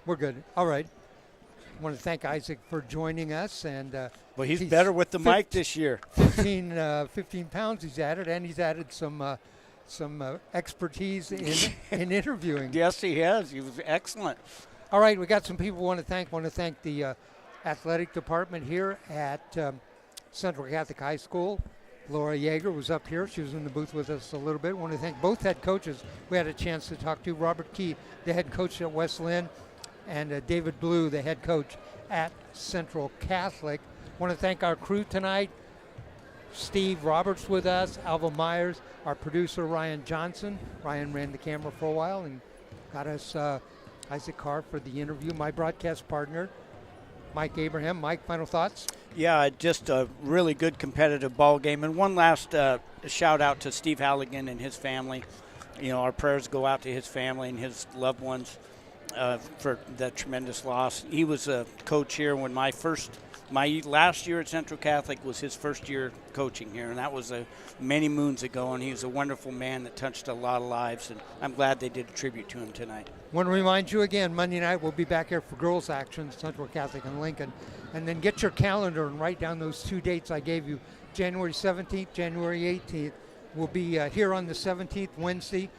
Speaker 2: we're good. All right. I want to thank Isaac for joining us. And
Speaker 3: well, he's better with the mic this year.
Speaker 2: 15 pounds he's added, and he's added some expertise in interviewing.
Speaker 3: Yes, he has. He was excellent.
Speaker 2: All right, we got some people we want to thank. Want to thank the athletic department here at Central Catholic High School. Laura Yeager was up here. She was in the booth with us a little bit. Want to thank both head coaches we had a chance to talk to. Robert Key, the head coach at West Linn, and David Blue, the head coach at Central Catholic. Want to thank our crew tonight. Steve Roberts with us, Alva Myers, our producer Ryan Johnson. Ryan ran the camera for a while and got us Isaac Carr for the interview. My broadcast partner, Mike Abraham. Mike, final thoughts?
Speaker 3: Yeah, just a really good competitive ball game. And one last shout out to Steve Halligan and his family. You know, our prayers go out to his family and his loved ones for that tremendous loss. He was a coach here when my last year at Central Catholic was his first year coaching here, and that was many moons ago, and he was a wonderful man that touched a lot of lives, and I'm glad they did a tribute to him tonight.
Speaker 2: Want to remind you again, Monday night we'll be back here for girls action, Central Catholic and Lincoln, and then get your calendar and write down those 2 dates I gave you. January 17th, January 18th. We'll be here on the 17th, Wednesday,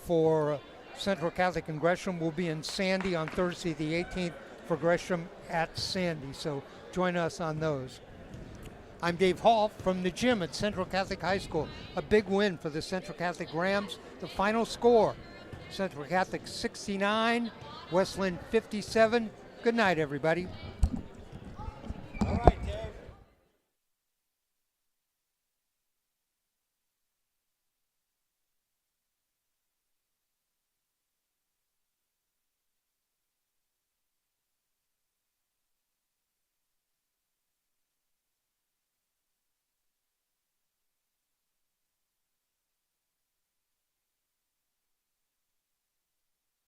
Speaker 2: for Central Catholic and Gresham will be in Sandy on Thursday the 18th for Gresham at Sandy. So join us on those. I'm Dave Hall from the gym at Central Catholic High School. A big win for the Central Catholic Rams. The final score, Central Catholic 69, West Linn 57. Good night, everybody.